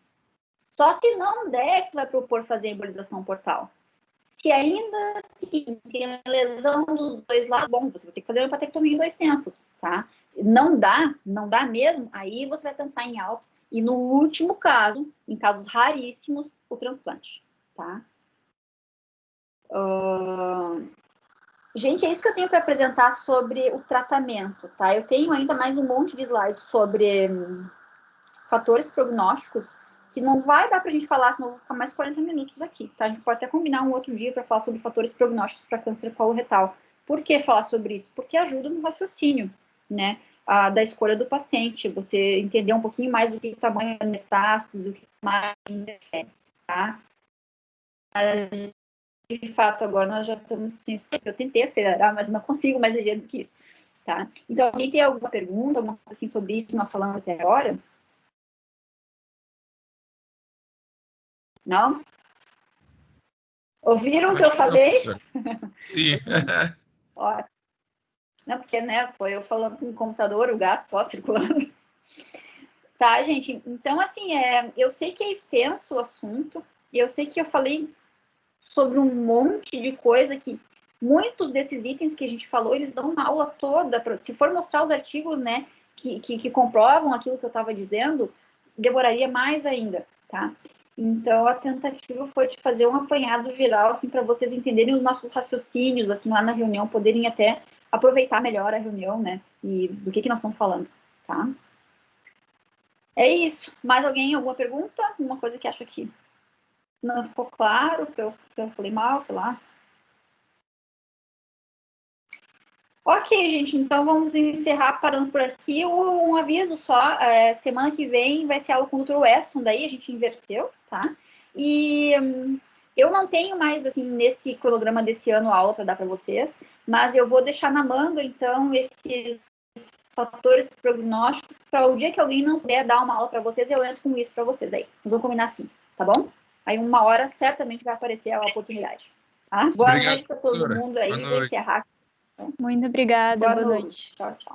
Só se não der, que vai propor fazer a embolização portal. Se ainda assim tem lesão dos dois lados, bom, você vai ter que fazer uma hepatectomia em 2 tempos, tá? Não dá mesmo, aí você vai pensar em ALPS e, no último caso, em casos raríssimos, o transplante, tá? Gente, é isso que eu tenho para apresentar sobre o tratamento, tá? Eu tenho ainda mais um monte de slides sobre fatores prognósticos, que não vai dar para a gente falar, senão eu vou ficar mais 40 minutos aqui, tá? A gente pode até combinar um outro dia para falar sobre fatores prognósticos para câncer coloretal. Por que falar sobre isso? Porque ajuda no raciocínio, né? Da escolha do paciente, você entender um pouquinho mais o que tamanho da metástase, o que mais interfere, tá? De fato, agora nós já estamos assim, eu tentei acelerar, mas não consigo mais ligeiro do que isso, tá? Então, alguém tem alguma pergunta, alguma coisa assim sobre isso que nós falamos até agora? Não? Ouviram o que eu falei? Sim. Ó, não, porque, né, foi eu falando com o computador, o gato só circulando. Tá, gente? Então, assim, eu sei que é extenso o assunto, e eu sei que eu falei sobre um monte de coisa que muitos desses itens que a gente falou, eles dão uma aula toda. Se for mostrar os artigos, né, que comprovam aquilo que eu estava dizendo, demoraria mais ainda, tá? Então, a tentativa foi de fazer um apanhado geral, assim, para vocês entenderem os nossos raciocínios, assim, lá na reunião, poderem até aproveitar melhor a reunião, né, e do que nós estamos falando, tá? É isso. Mais alguém? Alguma pergunta? Alguma coisa que acha que não ficou claro, que eu falei mal, sei lá? Ok, gente, então vamos encerrar parando por aqui. Um aviso só, semana que vem vai ser aula com o Dr. Weston, daí a gente inverteu, tá? E eu não tenho mais, assim, nesse cronograma desse ano aula para dar para vocês, mas eu vou deixar na manga, então, esses fatores prognósticos para o dia que alguém não puder dar uma aula para vocês, eu entro com isso para vocês aí. Nós vamos combinar assim, tá bom? Aí uma hora certamente vai aparecer a oportunidade. Tá? Boa Obrigado, noite para todo professora. mundo aí, Boa vou noite. encerrar. Muito obrigada, boa noite. Tchau, tchau.